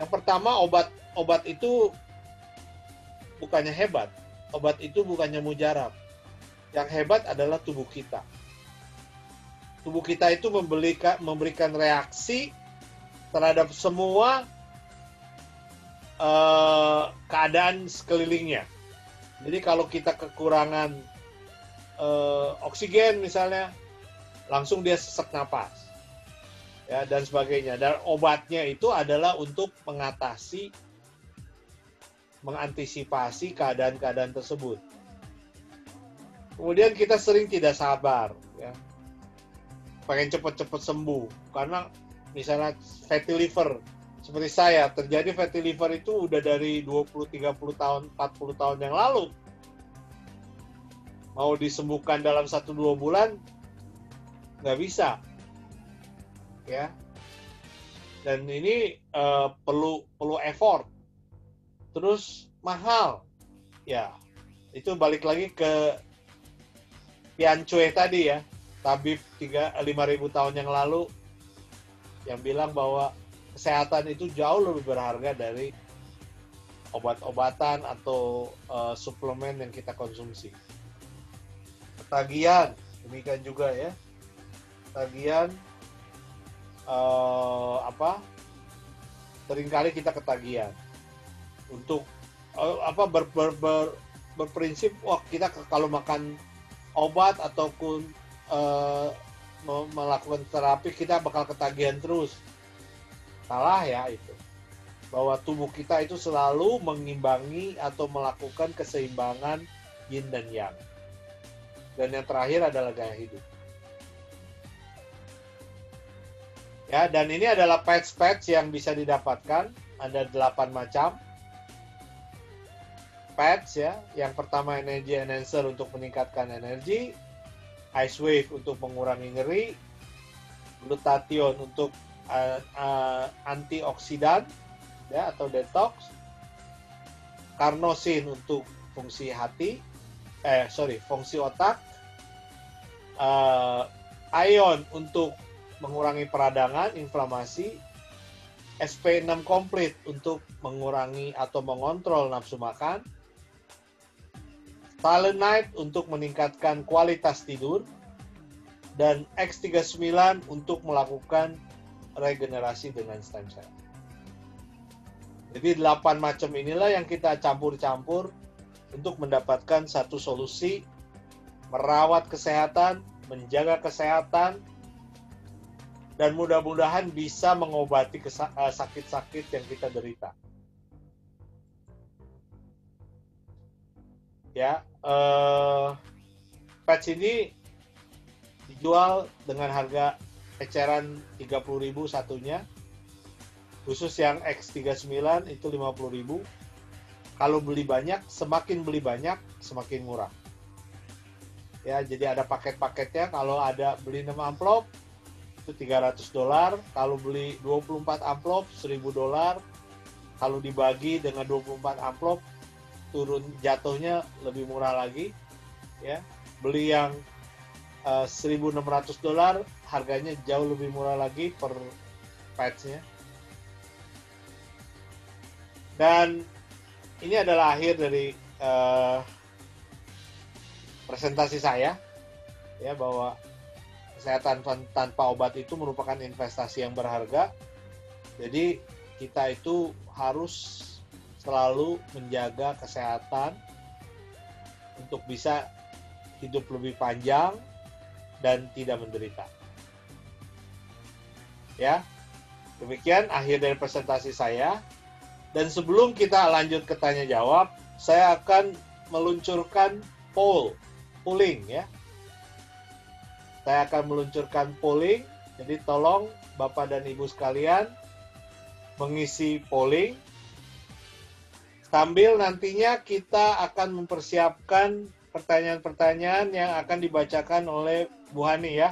Yang pertama, obat itu bukannya hebat, obat itu bukannya mujarab. Yang hebat adalah tubuh kita. Tubuh kita itu memberikan reaksi terhadap semua keadaan sekelilingnya. Jadi kalau kita kekurangan oksigen misalnya, langsung dia sesak napas, ya, dan sebagainya. Dan obatnya itu adalah untuk mengantisipasi keadaan-keadaan tersebut. Kemudian kita sering tidak sabar, ya, pengen cepat-cepat sembuh, karena misalnya fatty liver, seperti saya, terjadi fatty liver itu udah dari 20-30 tahun, 40 tahun yang lalu. Mau disembuhkan dalam 1-2 bulan, nggak bisa. Ya. Dan ini perlu effort. Terus mahal. Ya, itu balik lagi ke Pian Chue tadi ya, tabib 5.000 tahun yang lalu, yang bilang bahwa kesehatan itu jauh lebih berharga dari obat-obatan atau suplemen yang kita konsumsi. Ketagihan, demikian juga ya. Ketagihan, seringkali kita ketagihan untuk berprinsip, wah kita kalau makan obat ataupun melakukan terapi kita bakal ketagihan terus. Salah ya itu. Bahwa tubuh kita itu selalu mengimbangi atau melakukan keseimbangan yin dan yang. Dan yang terakhir adalah gaya hidup. Ya, dan ini adalah patch yang bisa didapatkan. Ada 8 macam patch ya. Yang pertama energy enhancer untuk meningkatkan energi, ice wave untuk mengurangi nyeri, glutathione untuk antioksidan ya atau detox, carnosin untuk fungsi fungsi otak, ion untuk mengurangi peradangan, inflamasi, SP6 komplit untuk mengurangi atau mengontrol nafsu makan, Selenite untuk meningkatkan kualitas tidur, dan X39 untuk melakukan regenerasi dengan stem cell. Jadi 8 macam inilah yang kita campur-campur untuk mendapatkan satu solusi merawat kesehatan, menjaga kesehatan, dan mudah-mudahan bisa mengobati sakit-sakit yang kita derita. Ya, patch ini dijual dengan harga eceran 30.000 satunya. Khusus yang X39 itu 50.000. Kalau beli banyak, semakin beli banyak, semakin murah. Ya, jadi ada paket-paketnya. Kalau ada beli 6 amplop, itu $300. Kalau beli 24 amplop, $1.000. Kalau dibagi dengan 24 amplop, turun jatuhnya lebih murah lagi. Ya, beli yang $1.600, harganya jauh lebih murah lagi per patch-nya. Dan ini adalah akhir dari presentasi saya, ya, bahwa kesehatan tanpa obat itu merupakan investasi yang berharga. Jadi kita itu harus selalu menjaga kesehatan untuk bisa hidup lebih panjang, dan tidak menderita. Ya, demikian akhir dari presentasi saya. Dan sebelum kita lanjut ke tanya jawab, saya akan meluncurkan polling ya. Saya akan meluncurkan polling, jadi tolong Bapak dan Ibu sekalian mengisi polling. Sambil nantinya kita akan mempersiapkan pertanyaan-pertanyaan yang akan dibacakan oleh Bu Hani ya.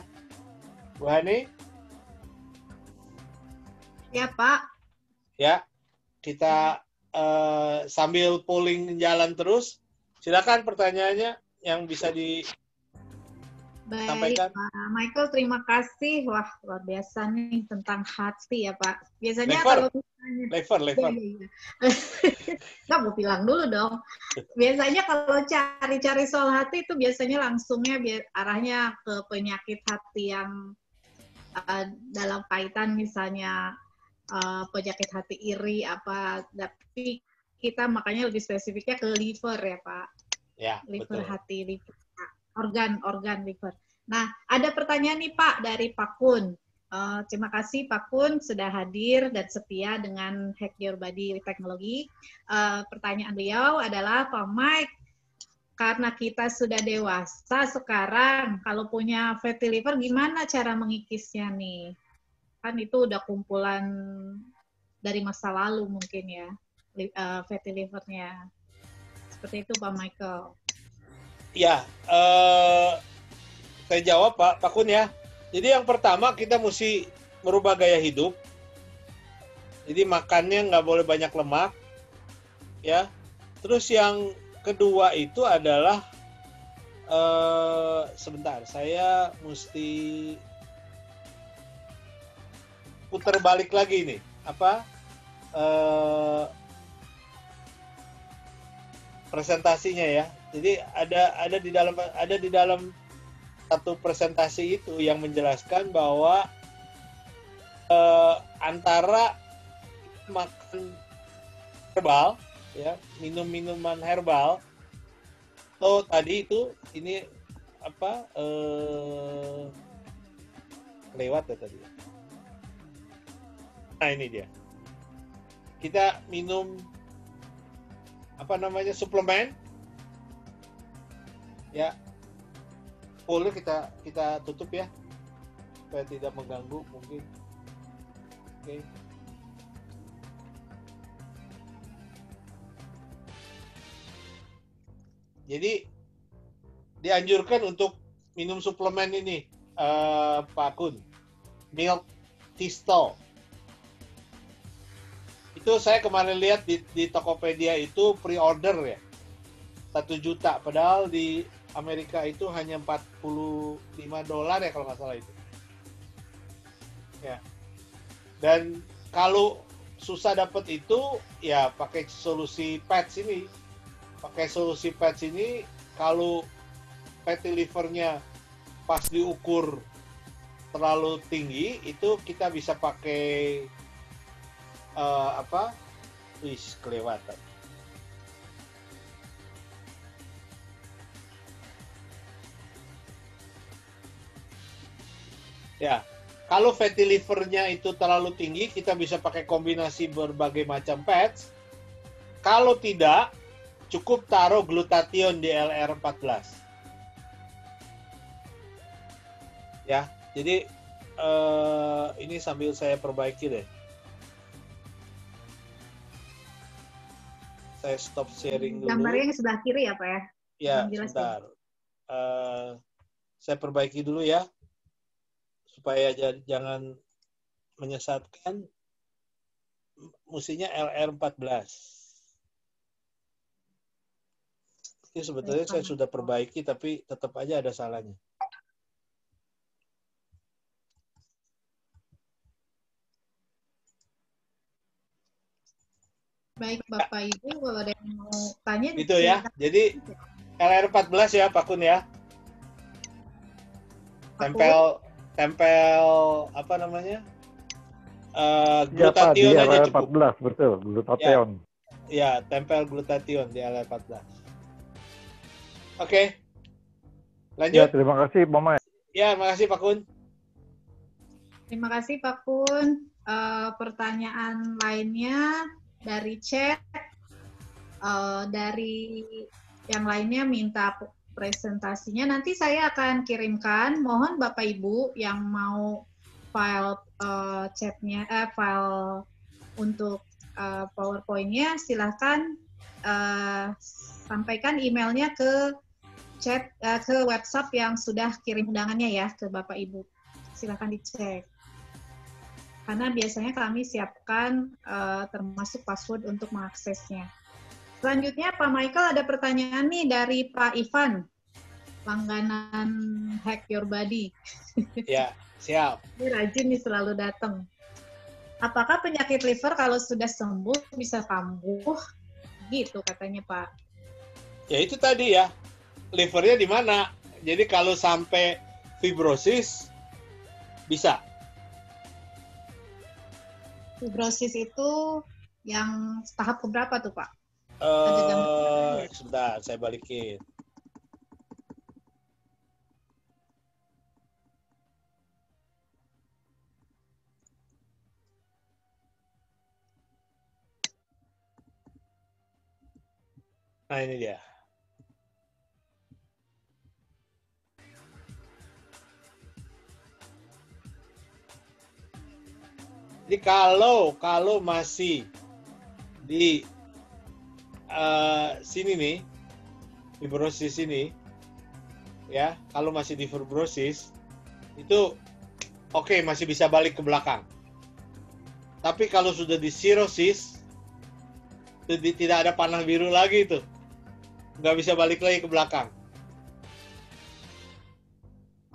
Bu Hani? Ya, Pak. Ya, kita sambil polling jalan terus. Silakan pertanyaannya yang bisa disampaikan. Baik, Pak Michael, terima kasih. Wah, luar biasa nih tentang hati ya, Pak. Biasanya Lever. kalau misalnya... Lever. Ya. Nggak mau bilang dulu dong. Biasanya kalau cari-cari soal hati itu biasanya langsungnya arahnya ke penyakit hati yang dalam kaitan misalnya penyakit hati iri apa, tapi kita makanya lebih spesifiknya ke liver ya Pak. Ya, liver betul. Hati, liver, organ liver. Nah, ada pertanyaan nih Pak dari Pak Kun. Terima kasih Pak Kun sudah hadir dan setia dengan Hack Your Body Teknologi. Pertanyaan beliau adalah, Pak Mike, karena kita sudah dewasa sekarang, kalau punya fatty liver gimana cara mengikisnya nih? Kan itu udah kumpulan dari masa lalu mungkin ya, fatty livernya. Seperti itu Pak Michael. Ya, saya jawab Pak Kun ya. Jadi yang pertama kita mesti merubah gaya hidup. Jadi makannya nggak boleh banyak lemak, ya. Terus yang kedua itu adalah sebentar, saya mesti putar balik lagi nih, presentasinya ya. Jadi ada di dalam satu presentasi itu yang menjelaskan bahwa antara makan herbal ya, minum minuman herbal atau tadi itu ini lewat ya tadi. Nah ini dia. Kita minum suplemen ya. Boleh kita tutup ya supaya tidak mengganggu mungkin. Oke. Jadi dianjurkan untuk minum suplemen ini, Pak Kun, Milk Thistle. Itu saya kemarin lihat di Tokopedia itu pre-order ya, 1 juta, padahal di Amerika itu hanya $45 ya kalau nggak salah itu. Ya. Dan kalau susah dapat itu, ya pakai solusi patch ini. Pakai solusi patch ini, kalau fatty livernya pas diukur terlalu tinggi, itu kita bisa pakai kelewatan. Ya, kalau fatty livernya itu terlalu tinggi, kita bisa pakai kombinasi berbagai macam patch. Kalau tidak, cukup taruh glutathione di LR14. Ya, jadi ini sambil saya perbaiki deh. Saya stop sharing dulu. Gambarnya yang sebelah kiri ya Pak ya? Ya, sebentar. Saya perbaiki dulu ya, supaya jangan menyesatkan. Mestinya LR14. Ini sebetulnya saya sudah perbaiki, tapi tetap aja ada salahnya. Baik Bapak Ibu, kalau ada yang mau tanya itu ya. Jadi LR14 ya Pak Kun ya. Tempel glutathione ya, aja cukup. LR14 betul, glutathione. Ya, tempel glutathione di LR14. Oke. Lanjut. Ya, terima kasih Pak Mike. Ya, makasih Pak Kun. Terima kasih Pak Kun. Pertanyaan lainnya dari chat, dari yang lainnya minta presentasinya. Nanti saya akan kirimkan. Mohon Bapak Ibu yang mau file chatnya, file untuk PowerPoint-nya, silahkan sampaikan emailnya ke chat, ke WhatsApp yang sudah kirim undangannya ya ke Bapak Ibu. Silahkan dicek. Karena biasanya kami siapkan termasuk password untuk mengaksesnya. Selanjutnya Pak Michael ada pertanyaan nih dari Pak Ivan, langganan Hack Your Body. Ya, siap. Ini rajin nih selalu datang. Apakah penyakit liver kalau sudah sembuh bisa kambuh? Gitu katanya Pak. Ya itu tadi ya, livernya di mana? Jadi kalau sampai fibrosis bisa. Fibrosis itu yang tahap keberapa tuh Pak? Sebentar, saya balikin. Nah ini dia. Jadi kalau masih di sini nih, fibrosis ini, ya, kalau masih di fibrosis itu oke, masih bisa balik ke belakang. Tapi kalau sudah di cirrhosis, tidak ada panah biru lagi itu, nggak bisa balik lagi ke belakang.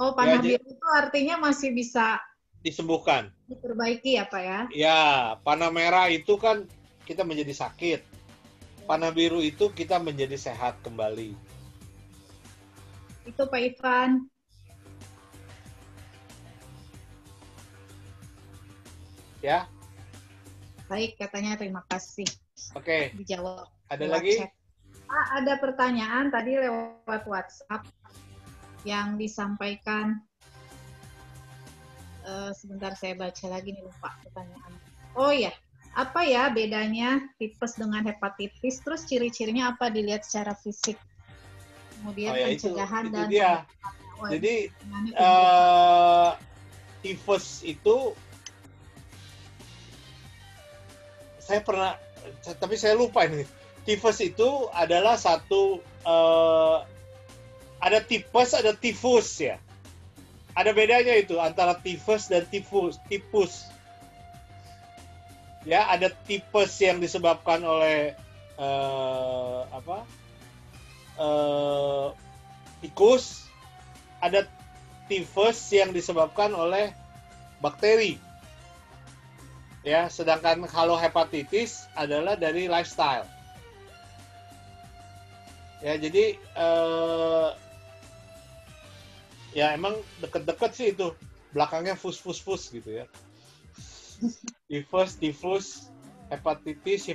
Oh, panah biru itu artinya masih bisa disembuhkan. Diperbaiki ya Pak ya? Ya, panah merah itu kan kita menjadi sakit. Panah biru itu kita menjadi sehat kembali. Itu Pak Ivan. Ya. Baik, katanya terima kasih. Oke. Dijawab. Ada lagi? Chat. Ada pertanyaan tadi lewat WhatsApp yang disampaikan. Sebentar saya baca lagi nih, lupa pertanyaan. Oh ya, apa ya bedanya tipes dengan hepatitis? Terus ciri-cirinya apa dilihat secara fisik? Kemudian pencegahan itu dan dia. Jadi tifus itu saya pernah, tapi saya lupa ini. Tifus itu adalah satu ada tipes, ada tifus ya. Ada bedanya itu antara tifus dan tipus. Ya, ada tipes yang disebabkan oleh tikus, ada tifus yang disebabkan oleh bakteri. Ya, sedangkan kalau hepatitis adalah dari lifestyle. Ya, jadi ya emang deket-deket sih itu, belakangnya fus gitu ya. Tifus, hepatitis,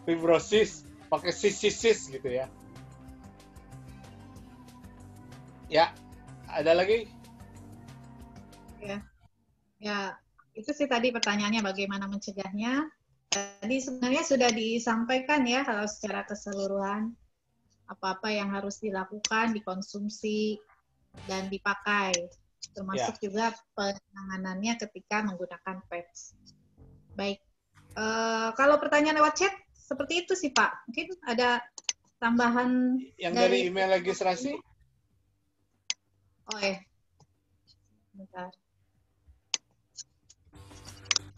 fibrosis, pakai sis gitu ya. Ya, ada lagi? Ya, itu sih tadi pertanyaannya bagaimana mencegahnya. Tadi sebenarnya sudah disampaikan ya kalau secara keseluruhan apa-apa yang harus dilakukan, dikonsumsi, dan dipakai. Termasuk juga penanganannya ketika menggunakan PEPS. Baik, kalau pertanyaan lewat chat, seperti itu sih Pak. Mungkin ada tambahan yang dari email registrasi? Oh ya, bentar.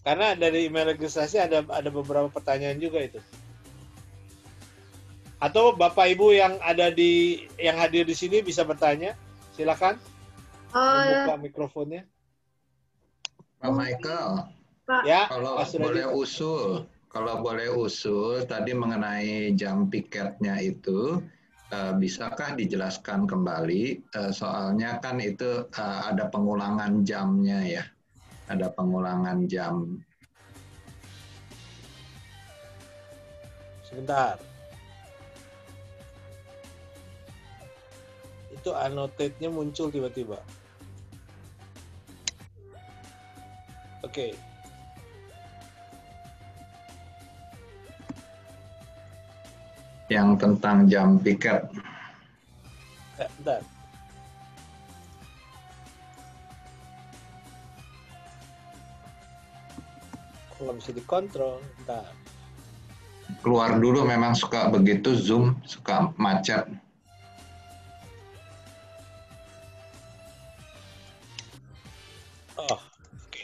Karena dari email registrasi ada beberapa pertanyaan juga itu. Atau Bapak Ibu yang hadir di sini bisa bertanya, silakan. Membuka mikrofonnya. Pak Michael, ya, kalau boleh usul tadi mengenai jam piketnya itu, bisakah dijelaskan kembali? Soalnya kan itu ada pengulangan jamnya ya, ada pengulangan jam. Sebentar. Itu annotate-nya muncul tiba-tiba. Oke. Yang tentang jam piket. Bentar. Nggak bisa dikontrol. Bentar. Keluar dulu, memang suka begitu, Zoom suka macet. Oh, oke.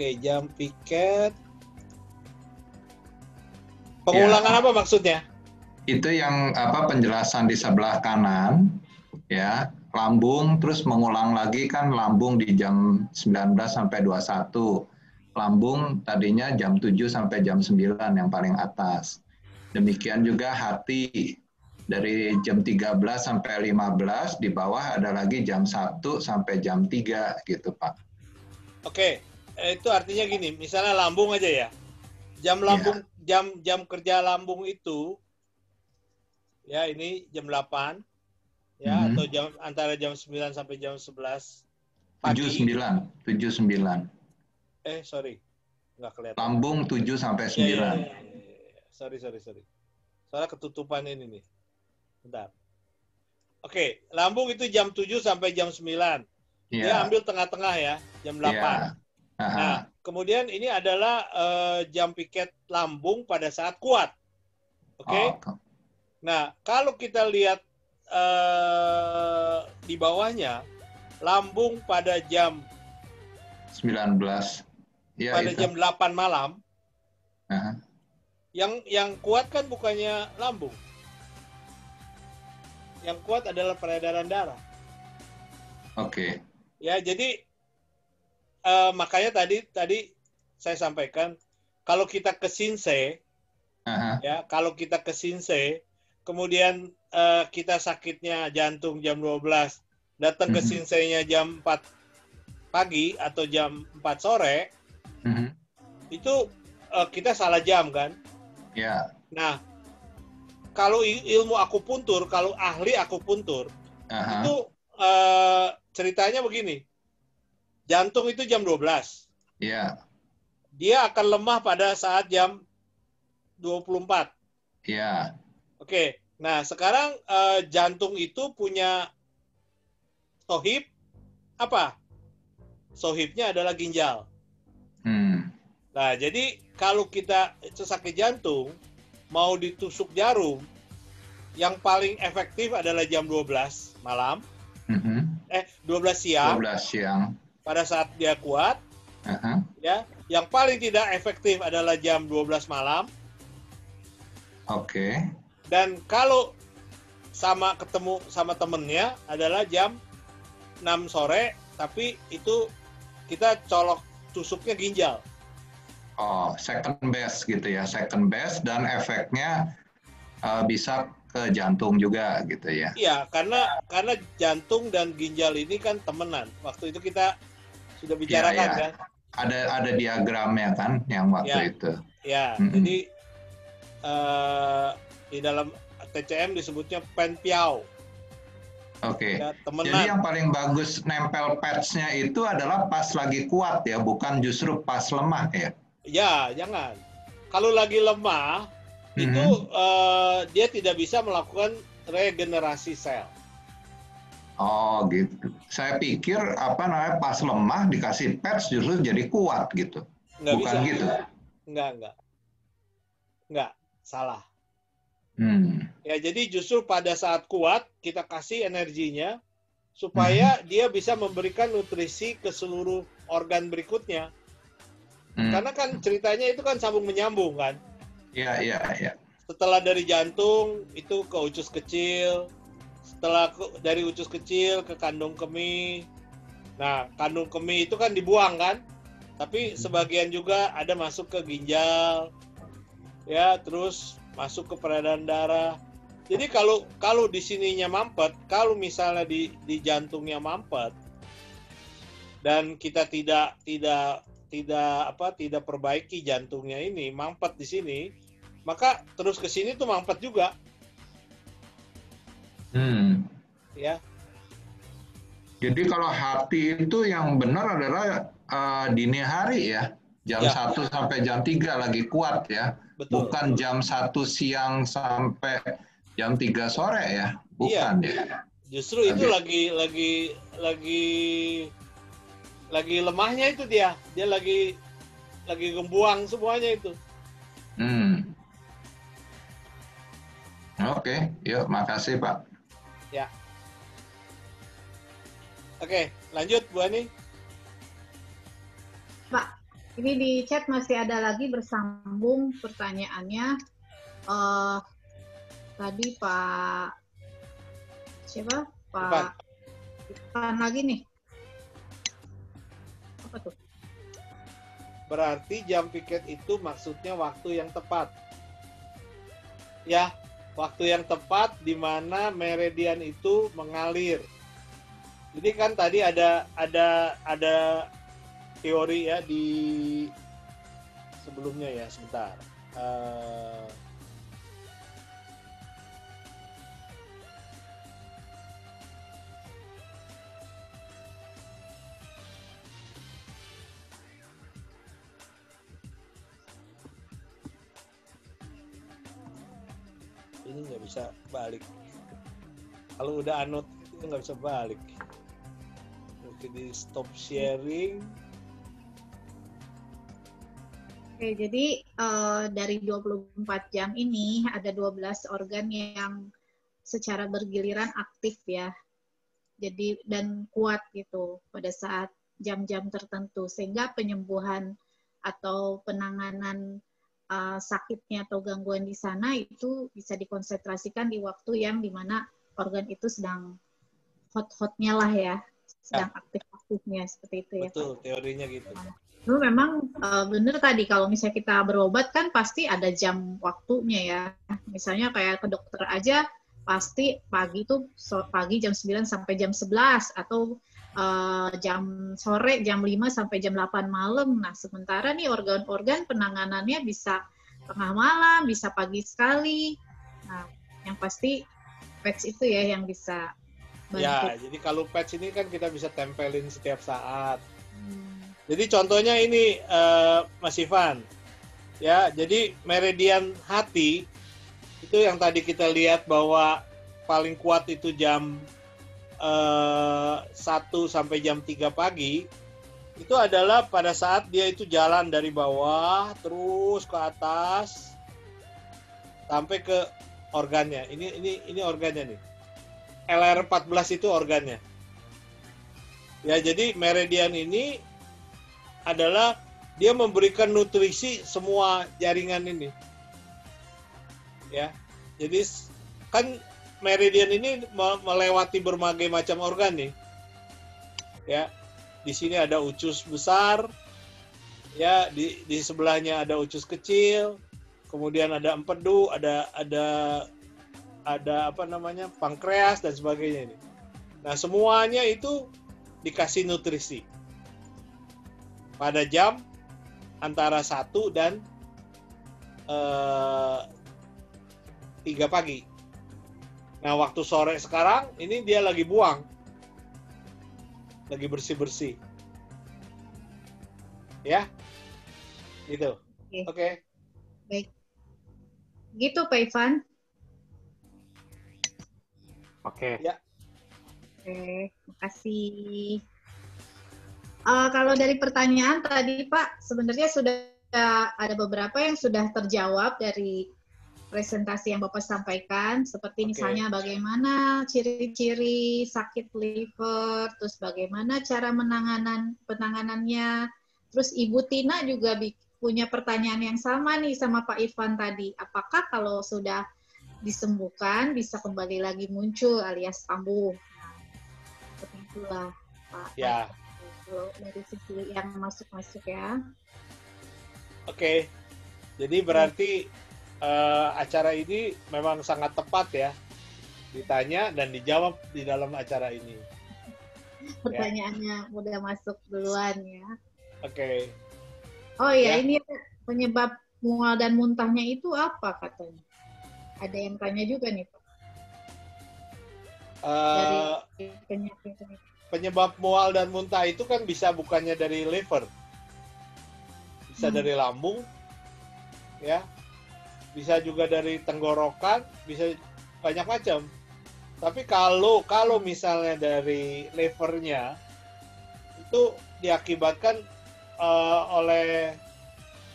Oke, jam piket. Pengulangan apa maksudnya? Itu yang penjelasan di sebelah kanan, ya, lambung, terus mengulang lagi kan lambung di jam 19 sampai 21. Lambung tadinya jam 7 sampai jam 9 yang paling atas. Demikian juga hati dari jam 13 sampai 15, di bawah ada lagi jam 1 sampai jam 3 gitu, Pak. Oke, itu artinya gini, misalnya lambung aja ya. Jam lambung, jam kerja lambung itu ya ini jam 8 ya, atau jam antara jam 9 sampai jam 11 pagi. 79. Sorry. Nggak kelihatan. Lambung 7 sampai 9. Ya. Sorry. Soalnya ketutupan ini nih. Bentar. Oke, lambung itu jam 7 sampai jam 9. Dia ambil tengah-tengah ya, jam 8. Nah, kemudian ini adalah jam piket lambung pada saat kuat. Oke? Nah, kalau kita lihat di bawahnya, lambung pada jam 19. Ya, pada jam 8 malam, yang kuat kan bukannya lambung. Yang kuat adalah peredaran darah. Oke. Ya, jadi makanya tadi saya sampaikan, kalau kita ke Shinsei, ya, kalau kita ke Shinsei, kemudian kita sakitnya jantung jam 12, datang ke Shinsei-nya jam 4 pagi atau jam 4 sore, itu kita salah jam kan? Ya. Nah, kalau ilmu akupuntur, kalau ahli akupuntur, itu ceritanya begini, jantung itu jam 12. Iya. Dia akan lemah pada saat jam 24. Iya. Oke, nah sekarang jantung itu punya sohib apa? Sohibnya adalah ginjal. Nah, jadi kalau kita sakit jantung, mau ditusuk jarum, yang paling efektif adalah jam 12 malam. 12 siang. 12 siang. Pada saat dia kuat. Ya, yang paling tidak efektif adalah jam 12 malam. Oke. Dan kalau ketemu sama temennya adalah jam 6 sore, tapi itu kita colok tusuknya ginjal. Oh, second best gitu ya, second best, dan efeknya bisa ke jantung juga gitu ya. Iya, karena jantung dan ginjal ini kan temenan. Waktu itu kita sudah bicarakan kan. Ada diagramnya kan yang waktu itu. Ya, jadi di dalam TCM disebutnya pen piao. Oke. Ya, jadi yang paling bagus nempel patch-nya itu adalah pas lagi kuat ya, bukan justru pas lemah ya. Ya, jangan. Kalau lagi lemah, itu dia tidak bisa melakukan regenerasi sel. Oh gitu. Saya pikir pas lemah dikasih patch justru jadi kuat gitu. Nggak bukan bisa. gitu. Enggak, salah. Ya, jadi justru pada saat kuat kita kasih energinya supaya dia bisa memberikan nutrisi ke seluruh organ berikutnya. Karena kan ceritanya itu kan sambung menyambung kan. Iya. Setelah dari jantung itu ke usus kecil, setelah dari usus kecil ke kandung kemih. Nah, kandung kemih itu kan dibuang kan, tapi sebagian juga ada masuk ke ginjal, ya, terus masuk ke peredaran darah. Jadi kalau di sininya mampet, kalau misalnya di jantungnya mampet dan kita tidak perbaiki jantungnya ini, mampet di sini, maka terus ke sini tuh mampet juga. Ya. Jadi kalau hati itu yang benar adalah dini hari ya, jam 1 sampai jam 3 lagi kuat ya. Betul. Bukan jam 1 siang sampai jam 3 sore ya, bukan ya. Justru itu lagi lemahnya itu dia lagi gembuang semuanya itu. Oke, yuk, makasih Pak. Ya. Oke, lanjut Bu Ani. Pak, ini di chat masih ada lagi bersambung pertanyaannya. Tadi Pak siapa? Pak Ivan lagi nih. Apa tuh? Berarti jam piket itu maksudnya waktu yang tepat. Ya, waktu yang tepat di mana meridian itu mengalir. Jadi kan tadi ada teori ya di sebelumnya ya, sebentar. Ini nggak bisa balik. Kalau udah anot itu nggak bisa balik. Oke, di stop sharing. Oke, jadi dari 24 jam ini ada 12 organ yang secara bergiliran aktif ya. Jadi dan kuat gitu pada saat jam-jam tertentu sehingga penyembuhan atau penanganan sakitnya atau gangguan di sana itu bisa dikonsentrasikan di waktu yang dimana organ itu sedang hot-hotnya lah ya, sedang aktif-aktifnya seperti itu ya. Betul, Pak. Teorinya gitu. Itu memang benar tadi kalau misalnya kita berobat kan pasti ada jam waktunya ya. Misalnya kayak ke dokter aja pasti pagi itu pagi jam 9 sampai jam 11 atau jam sore jam 5 sampai jam 8 malam. Nah, sementara nih organ-organ penanganannya bisa tengah malam, bisa pagi sekali. Nah, yang pasti patch itu ya yang bisa bantu. Ya, jadi kalau patch ini kan kita bisa tempelin setiap saat. Jadi contohnya ini Mas Ivan. Ya, jadi meridian hati itu yang tadi kita lihat bahwa paling kuat itu jam 1 sampai jam 3 pagi. Itu adalah pada saat dia itu jalan dari bawah terus ke atas sampai ke organnya. Ini organnya nih. LR14 itu organnya. Ya, jadi meridian ini adalah dia memberikan nutrisi semua jaringan ini. Ya. Jadi kan meridian ini melewati berbagai macam organ nih. Ya. Di sini ada usus besar, ya di sebelahnya ada usus kecil, kemudian ada empedu, ada apa namanya pankreas dan sebagainya ini. Nah semuanya itu dikasih nutrisi pada jam antara 1 dan 3 pagi. Nah waktu sore sekarang ini dia lagi buang. Lagi bersih-bersih. Ya. Gitu. Oke. Baik. Gitu Pak Ivan. Oke. Ya. Oke, makasih. Kalau dari pertanyaan tadi Pak, sebenarnya sudah ada beberapa yang sudah terjawab dari presentasi yang Bapak sampaikan, seperti misalnya bagaimana ciri-ciri sakit liver, terus bagaimana cara penanganannya, terus Ibu Tina juga punya pertanyaan yang sama nih sama Pak Ivan tadi, apakah kalau sudah disembuhkan bisa kembali lagi muncul alias kambuh? Nah, seperti itulah Pak. Ya. Kalau dari sisi yang masuk-masuk ya. Oke. Jadi berarti acara ini memang sangat tepat ya, ditanya dan dijawab di dalam acara ini. Pertanyaannya udah masuk duluan ya. Oke. Oh ya, Ya. ini penyebab mual dan muntahnya itu apa katanya? Ada yang tanya juga nih Pak. Dari penyakit ini. Penyebab mual dan muntah itu kan bisa bukannya dari liver, bisa dari lambung, ya, bisa juga dari tenggorokan, bisa banyak macam. Tapi kalau misalnya dari livernya itu diakibatkan oleh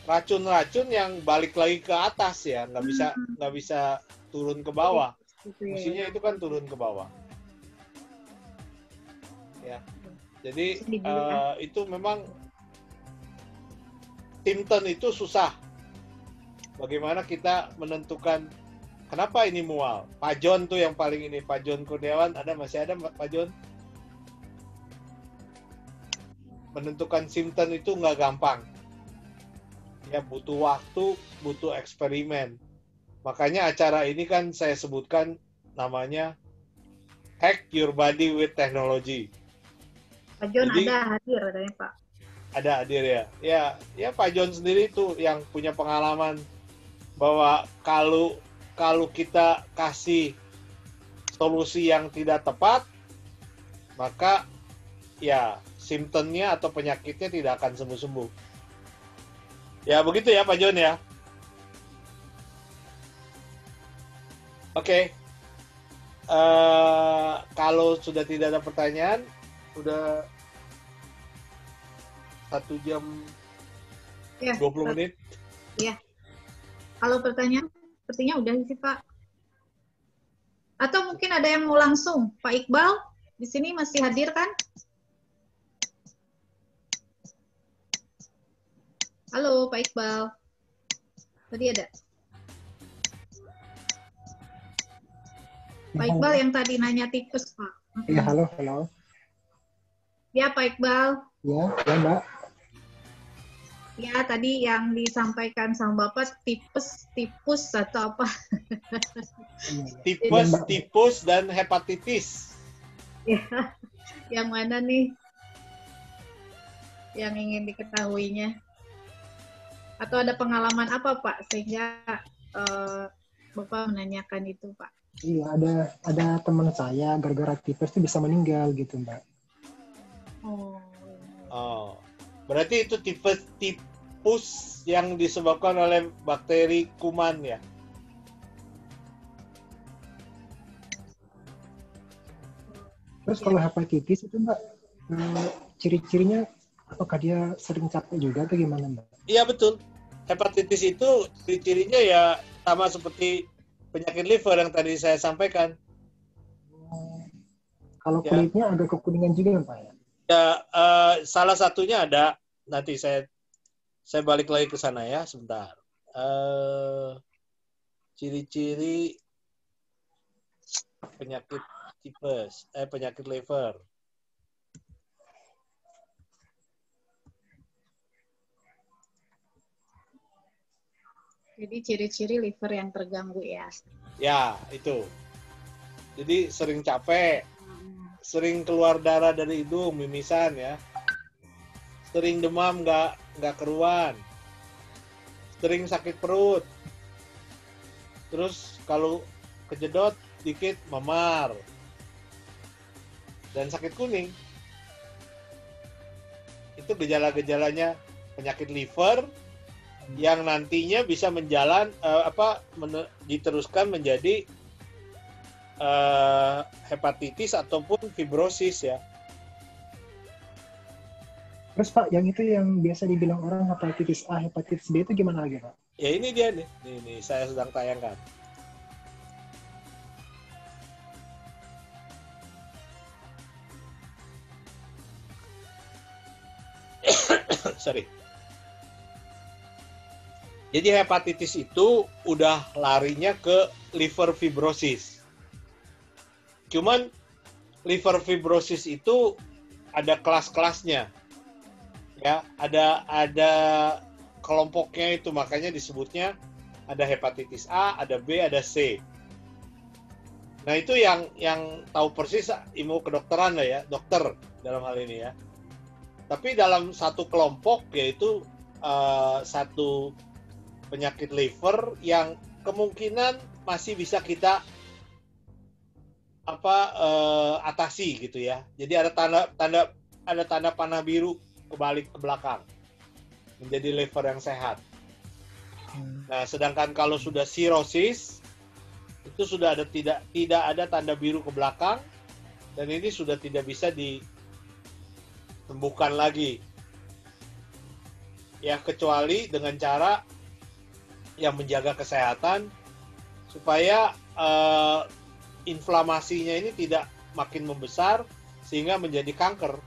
racun-racun yang balik lagi ke atas ya, nggak bisa turun ke bawah. Mestinya itu kan turun ke bawah. Ya, jadi itu memang simptom itu susah. Bagaimana kita menentukan kenapa ini mual? Pak John tuh yang paling ini, Pak John Kurniawan masih ada Pak John? Menentukan simptom itu nggak gampang. Ya butuh waktu, butuh eksperimen. Makanya acara ini kan saya sebutkan namanya Hack Your Body with Technology. Pak John ada hadir katanya Pak. Ada hadir ya. Ya Pak John sendiri tuh yang punya pengalaman bahwa kalau kita kasih solusi yang tidak tepat, maka ya simptomnya atau penyakitnya tidak akan sembuh-sembuh. Ya begitu ya Pak John ya. Oke. Kalau sudah tidak ada pertanyaan, sudah 1 jam ya, 20 menit. Ya. Kalau pertanyaan, sepertinya udah sih Pak. Atau mungkin ada yang mau langsung, Pak Iqbal di sini masih hadir kan? Halo Pak Iqbal. Tadi ada. Pak Iqbal yang tadi nanya tipes Pak. Iya, halo. Ya Pak Iqbal. Ya Mbak. Ya tadi yang disampaikan sama Bapak tipus atau apa? Tipus dan hepatitis. Ya, yang mana nih? Yang ingin diketahuinya? Atau ada pengalaman apa Pak sehingga Bapak menanyakan itu Pak? Iya, ada teman saya gara-gara tipes itu bisa meninggal gitu Mbak. Oh. Berarti itu tipus yang disebabkan oleh bakteri kuman ya? Terus kalau hepatitis itu Mbak, ciri-cirinya apakah dia sering capek juga atau gimana Mbak? Iya betul. Hepatitis itu ciri-cirinya ya sama seperti penyakit liver yang tadi saya sampaikan. Kalau kulitnya agak kekuningan juga Pak ya? Ya, salah satunya ada, nanti saya balik lagi ke sana ya, sebentar. Ciri-ciri penyakit tipes, penyakit liver. Jadi ciri-ciri liver yang terganggu ya? Ya, itu. Jadi sering capek, sering keluar darah dari hidung, mimisan ya. Sering demam nggak keruan. Sering sakit perut. Terus kalau kejedot dikit memar. Dan sakit kuning. Itu gejala-gejalanya penyakit liver yang nantinya bisa diteruskan menjadi hepatitis ataupun fibrosis ya. Terus Pak, yang itu yang biasa dibilang orang hepatitis A, hepatitis B itu gimana lagi Pak? Ya ini dia nih, nih saya sedang tayangkan. Sorry. Jadi hepatitis itu udah larinya ke liver fibrosis. Cuman liver fibrosis itu ada kelas-kelasnya. Ya, ada kelompoknya itu, makanya disebutnya Ada hepatitis A, ada B, ada C. Nah itu yang tahu persis ilmu kedokteran lah ya, dokter dalam hal ini ya. Tapi dalam satu kelompok yaitu satu penyakit liver yang kemungkinan masih bisa kita atasi gitu ya. Jadi ada tanda panah biru kebalik ke belakang menjadi liver yang sehat. Nah, sedangkan kalau sudah sirosis itu sudah tidak ada tanda biru ke belakang dan ini sudah tidak bisa disembuhkan lagi. Ya kecuali dengan cara yang menjaga kesehatan supaya inflamasinya ini tidak makin membesar sehingga menjadi kanker.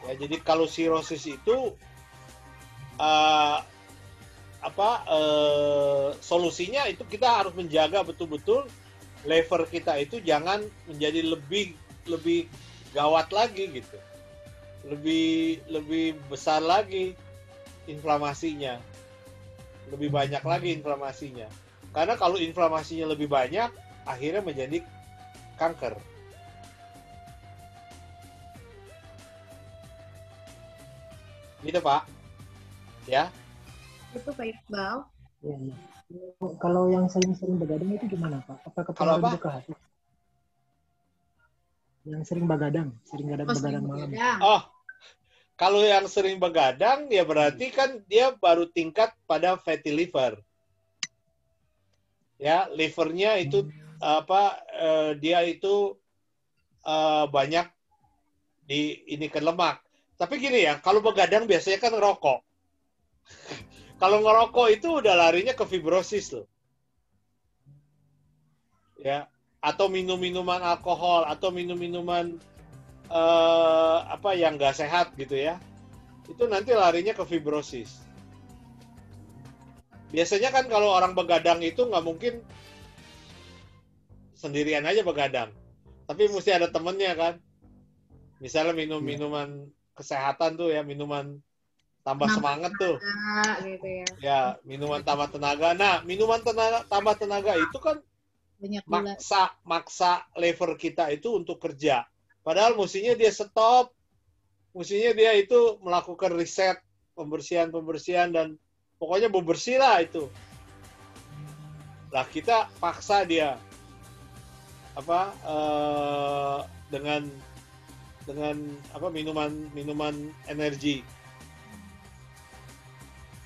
Ya, jadi kalau sirosis itu solusinya itu kita harus menjaga betul-betul liver kita itu jangan menjadi lebih gawat lagi gitu, lebih besar lagi inflamasinya, lebih banyak lagi inflamasinya. Karena kalau inflamasinya lebih banyak, akhirnya menjadi kanker. Gitu Pak, ya. Itu Pak Iqbal. Ya, ya. Kalau yang sering begadang itu gimana Pak? Apakah Kalau apa? ke hati? Yang sering begadang malam. Oh, kalau yang sering begadang ya berarti kan dia baru tingkat pada fatty liver. Ya, livernya itu dia itu banyak ke lemak. Tapi gini ya, kalau begadang biasanya kan ngerokok. Kalau ngerokok itu udah larinya ke fibrosis loh. Ya, atau minum-minuman alkohol atau minum-minuman yang nggak sehat gitu ya. Itu nanti larinya ke fibrosis. Biasanya kan kalau orang begadang itu nggak mungkin sendirian aja begadang. Tapi mesti ada temennya kan. Misalnya minum minuman kesehatan tuh ya, minuman tambah semangat tuh. Gitu ya. Ya, minuman tambah tenaga. Nah, minuman tambah tenaga itu kan maksa liver kita itu untuk kerja. Padahal mestinya dia stop. Mestinya dia itu melakukan riset, pembersihan dan pokoknya bebersih lah itu. Lah kita paksa dia dengan minuman energi.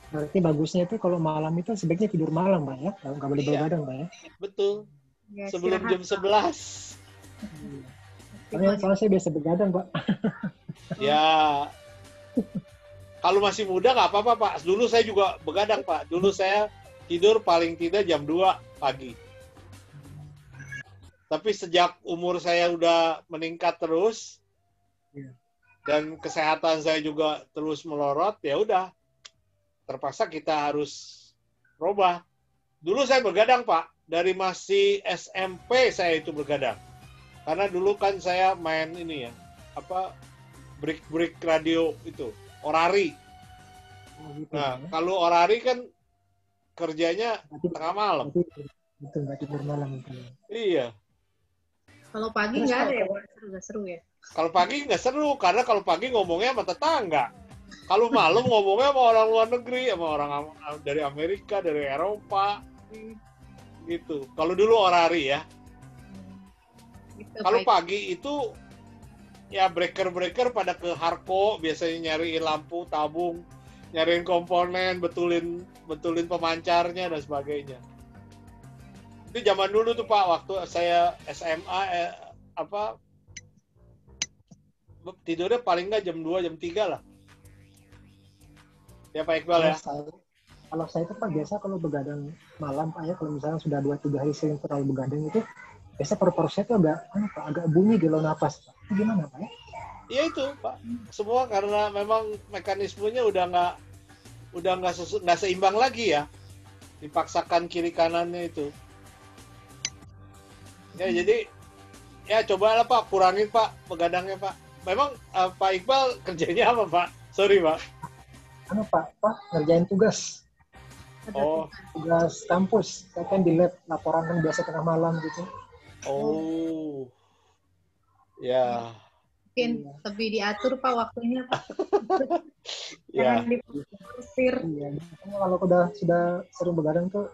Berarti bagusnya itu kalau malam itu sebaiknya tidur malam, Pak ya? Nggak boleh begadang, Pak ya? Betul. Ya, sebelum jam 11. Soalnya saya biasa begadang, Pak. Ya. Kalau masih muda nggak apa-apa, Pak. Dulu saya juga begadang, Pak. Dulu saya tidur paling tidak jam 2 pagi. Tapi sejak umur saya udah meningkat terus, dan kesehatan saya juga terus melorot, ya udah. Terpaksa kita harus rubah. Dulu saya begadang, Pak. Dari masih SMP saya itu begadang. Karena dulu kan saya main ini ya, break radio itu, orari. Nah, kalau orari kan kerjanya tengah malam. Betul, nggak tidur malam. Iya. Kalau pagi nggak ada ya, nggak seru ya? Kalau pagi nggak seru, karena kalau pagi ngomongnya sama tetangga. Kalau malam ngomongnya sama orang luar negeri, sama orang dari Amerika, dari Eropa, gitu. Kalau dulu orari ya. Gitu, kalau pagi itu ya breaker pada ke Harko, biasanya nyariin lampu tabung, nyariin komponen, betulin pemancarnya dan sebagainya. Itu zaman dulu tuh Pak, waktu saya SMA tidurnya paling nggak jam 2, jam 3 lah. Ya Pak Iqbal ya. Kalau saya itu Pak biasa kalau begadang malam Pak ya, kalau misalnya sudah 2-3 hari sering terlalu begadang itu biasa paru-paru saya itu agak bunyi di luar napas. Itu gimana Pak ya? Iya itu Pak. Semua karena memang mekanismenya udah nggak seimbang lagi ya. Dipaksakan kiri kanannya itu. Ya jadi ya cobalah Pak, kurangin Pak begadangnya Pak. Memang Pak Iqbal kerjanya apa Pak? Sorry Pak. Pak, ngerjain tugas. Ada Oh, Tugas kampus. Saya kan di lab, laporan kan biasa tengah malam gitu. oh, ya, mungkin lebih diatur Pak waktunya Pak. ya, Jangan diforsir. Iya, makanya kalau sudah sering begadang tuh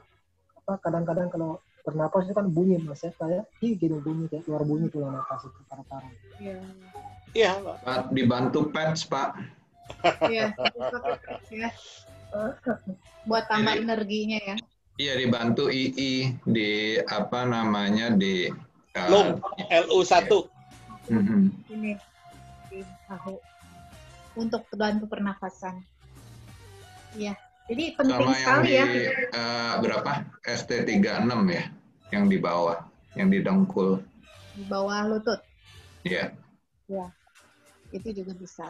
kadang-kadang kalau bernapas itu kan bunyi Mas ya, kayak gini bunyi kayak keluar bunyi tuh napas itu paru-paru. Iya. iya, Pak. Pak, dibantu patch, Pak. Iya, ya. Buat tambah energinya ya. Iya, dibantu II di apa namanya di Lung, LU1. Ini di bahu untuk bantu pernafasan. Iya. Jadi penting sama yang sekali di ya. Berapa? ST36 ya, yang di bawah, yang di dengkul. Di bawah lutut. Iya. Ya. Itu juga bisa.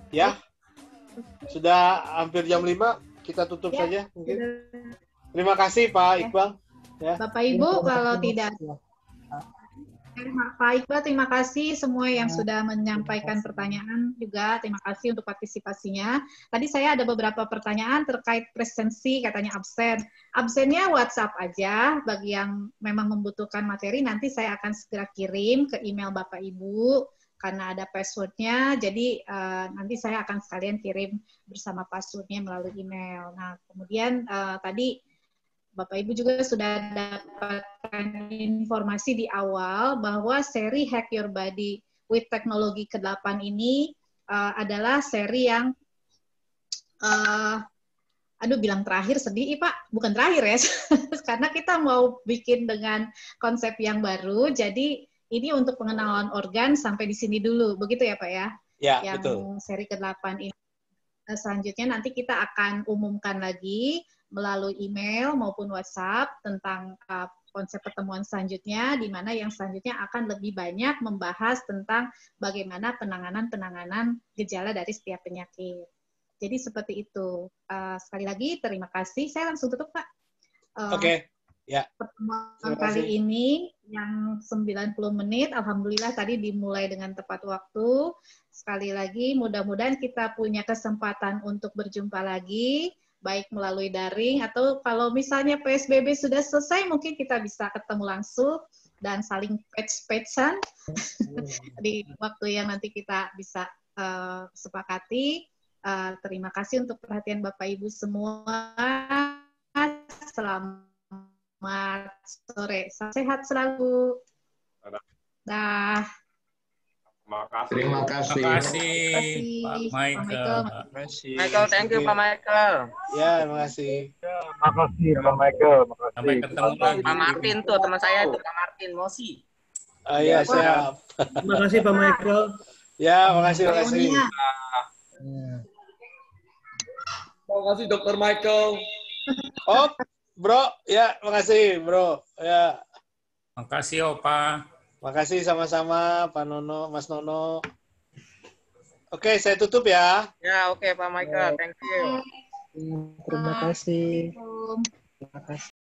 Ya, sudah hampir jam 5, kita tutup Ya, saja mungkin. Terima kasih Pak Iqbal. Ya. Bapak Ibu, kalau Mas. tidak Pak Iqbal, terima kasih semua yang sudah menyampaikan pertanyaan juga. Terima kasih untuk partisipasinya. Tadi saya ada beberapa pertanyaan terkait presensi, katanya absen. Absennya WhatsApp aja. Bagi yang memang membutuhkan materi, nanti saya akan segera kirim ke email Bapak Ibu karena ada passwordnya. Jadi nanti saya akan sekalian kirim bersama passwordnya melalui email. Nah, kemudian tadi Bapak Ibu juga sudah dapatkan informasi di awal bahwa seri Hack Your Body with Teknologi ke-8 ini adalah seri yang bilang terakhir sedih, Pak. Bukan terakhir ya, karena kita mau bikin dengan konsep yang baru, jadi ini untuk pengenalan organ sampai di sini dulu, begitu ya Pak ya? Ya, yang betul. Seri ke-8 ini. Selanjutnya nanti kita akan umumkan lagi melalui email maupun WhatsApp tentang konsep pertemuan selanjutnya, di mana yang selanjutnya akan lebih banyak membahas tentang bagaimana penanganan gejala dari setiap penyakit. Jadi seperti itu. Sekali lagi terima kasih. Saya langsung tutup, Pak. Oke. Ya. Pertemuan kali ini yang 90 menit, alhamdulillah tadi dimulai dengan tepat waktu. Sekali lagi, mudah-mudahan kita punya kesempatan untuk berjumpa lagi, baik melalui daring, atau kalau misalnya PSBB sudah selesai, mungkin kita bisa ketemu langsung dan saling patch-patchan di waktu yang nanti kita bisa sepakati. Terima kasih untuk perhatian Bapak Ibu semua. Selamat sore. Sehat selalu. Dah. Terima kasih. Pak Michael. Michael, thank you Pak Michael. Ya, terima kasih. Makasih Pak Michael. Sampai ketemu lagi. Pak Martin tuh teman saya itu, Pak Martin Mosi. Iya, siap. Terima kasih Pak Michael. Ya, makasih. Terima kasih Dr. Michael. Oh, Bro, ya, makasih, Bro. Ya. Makasih, Opa. Makasih sama-sama, Pak Nono, Mas Nono. Oke, saya tutup ya. Ya, oke Pak Michael, thank you. Terima kasih. Terima kasih.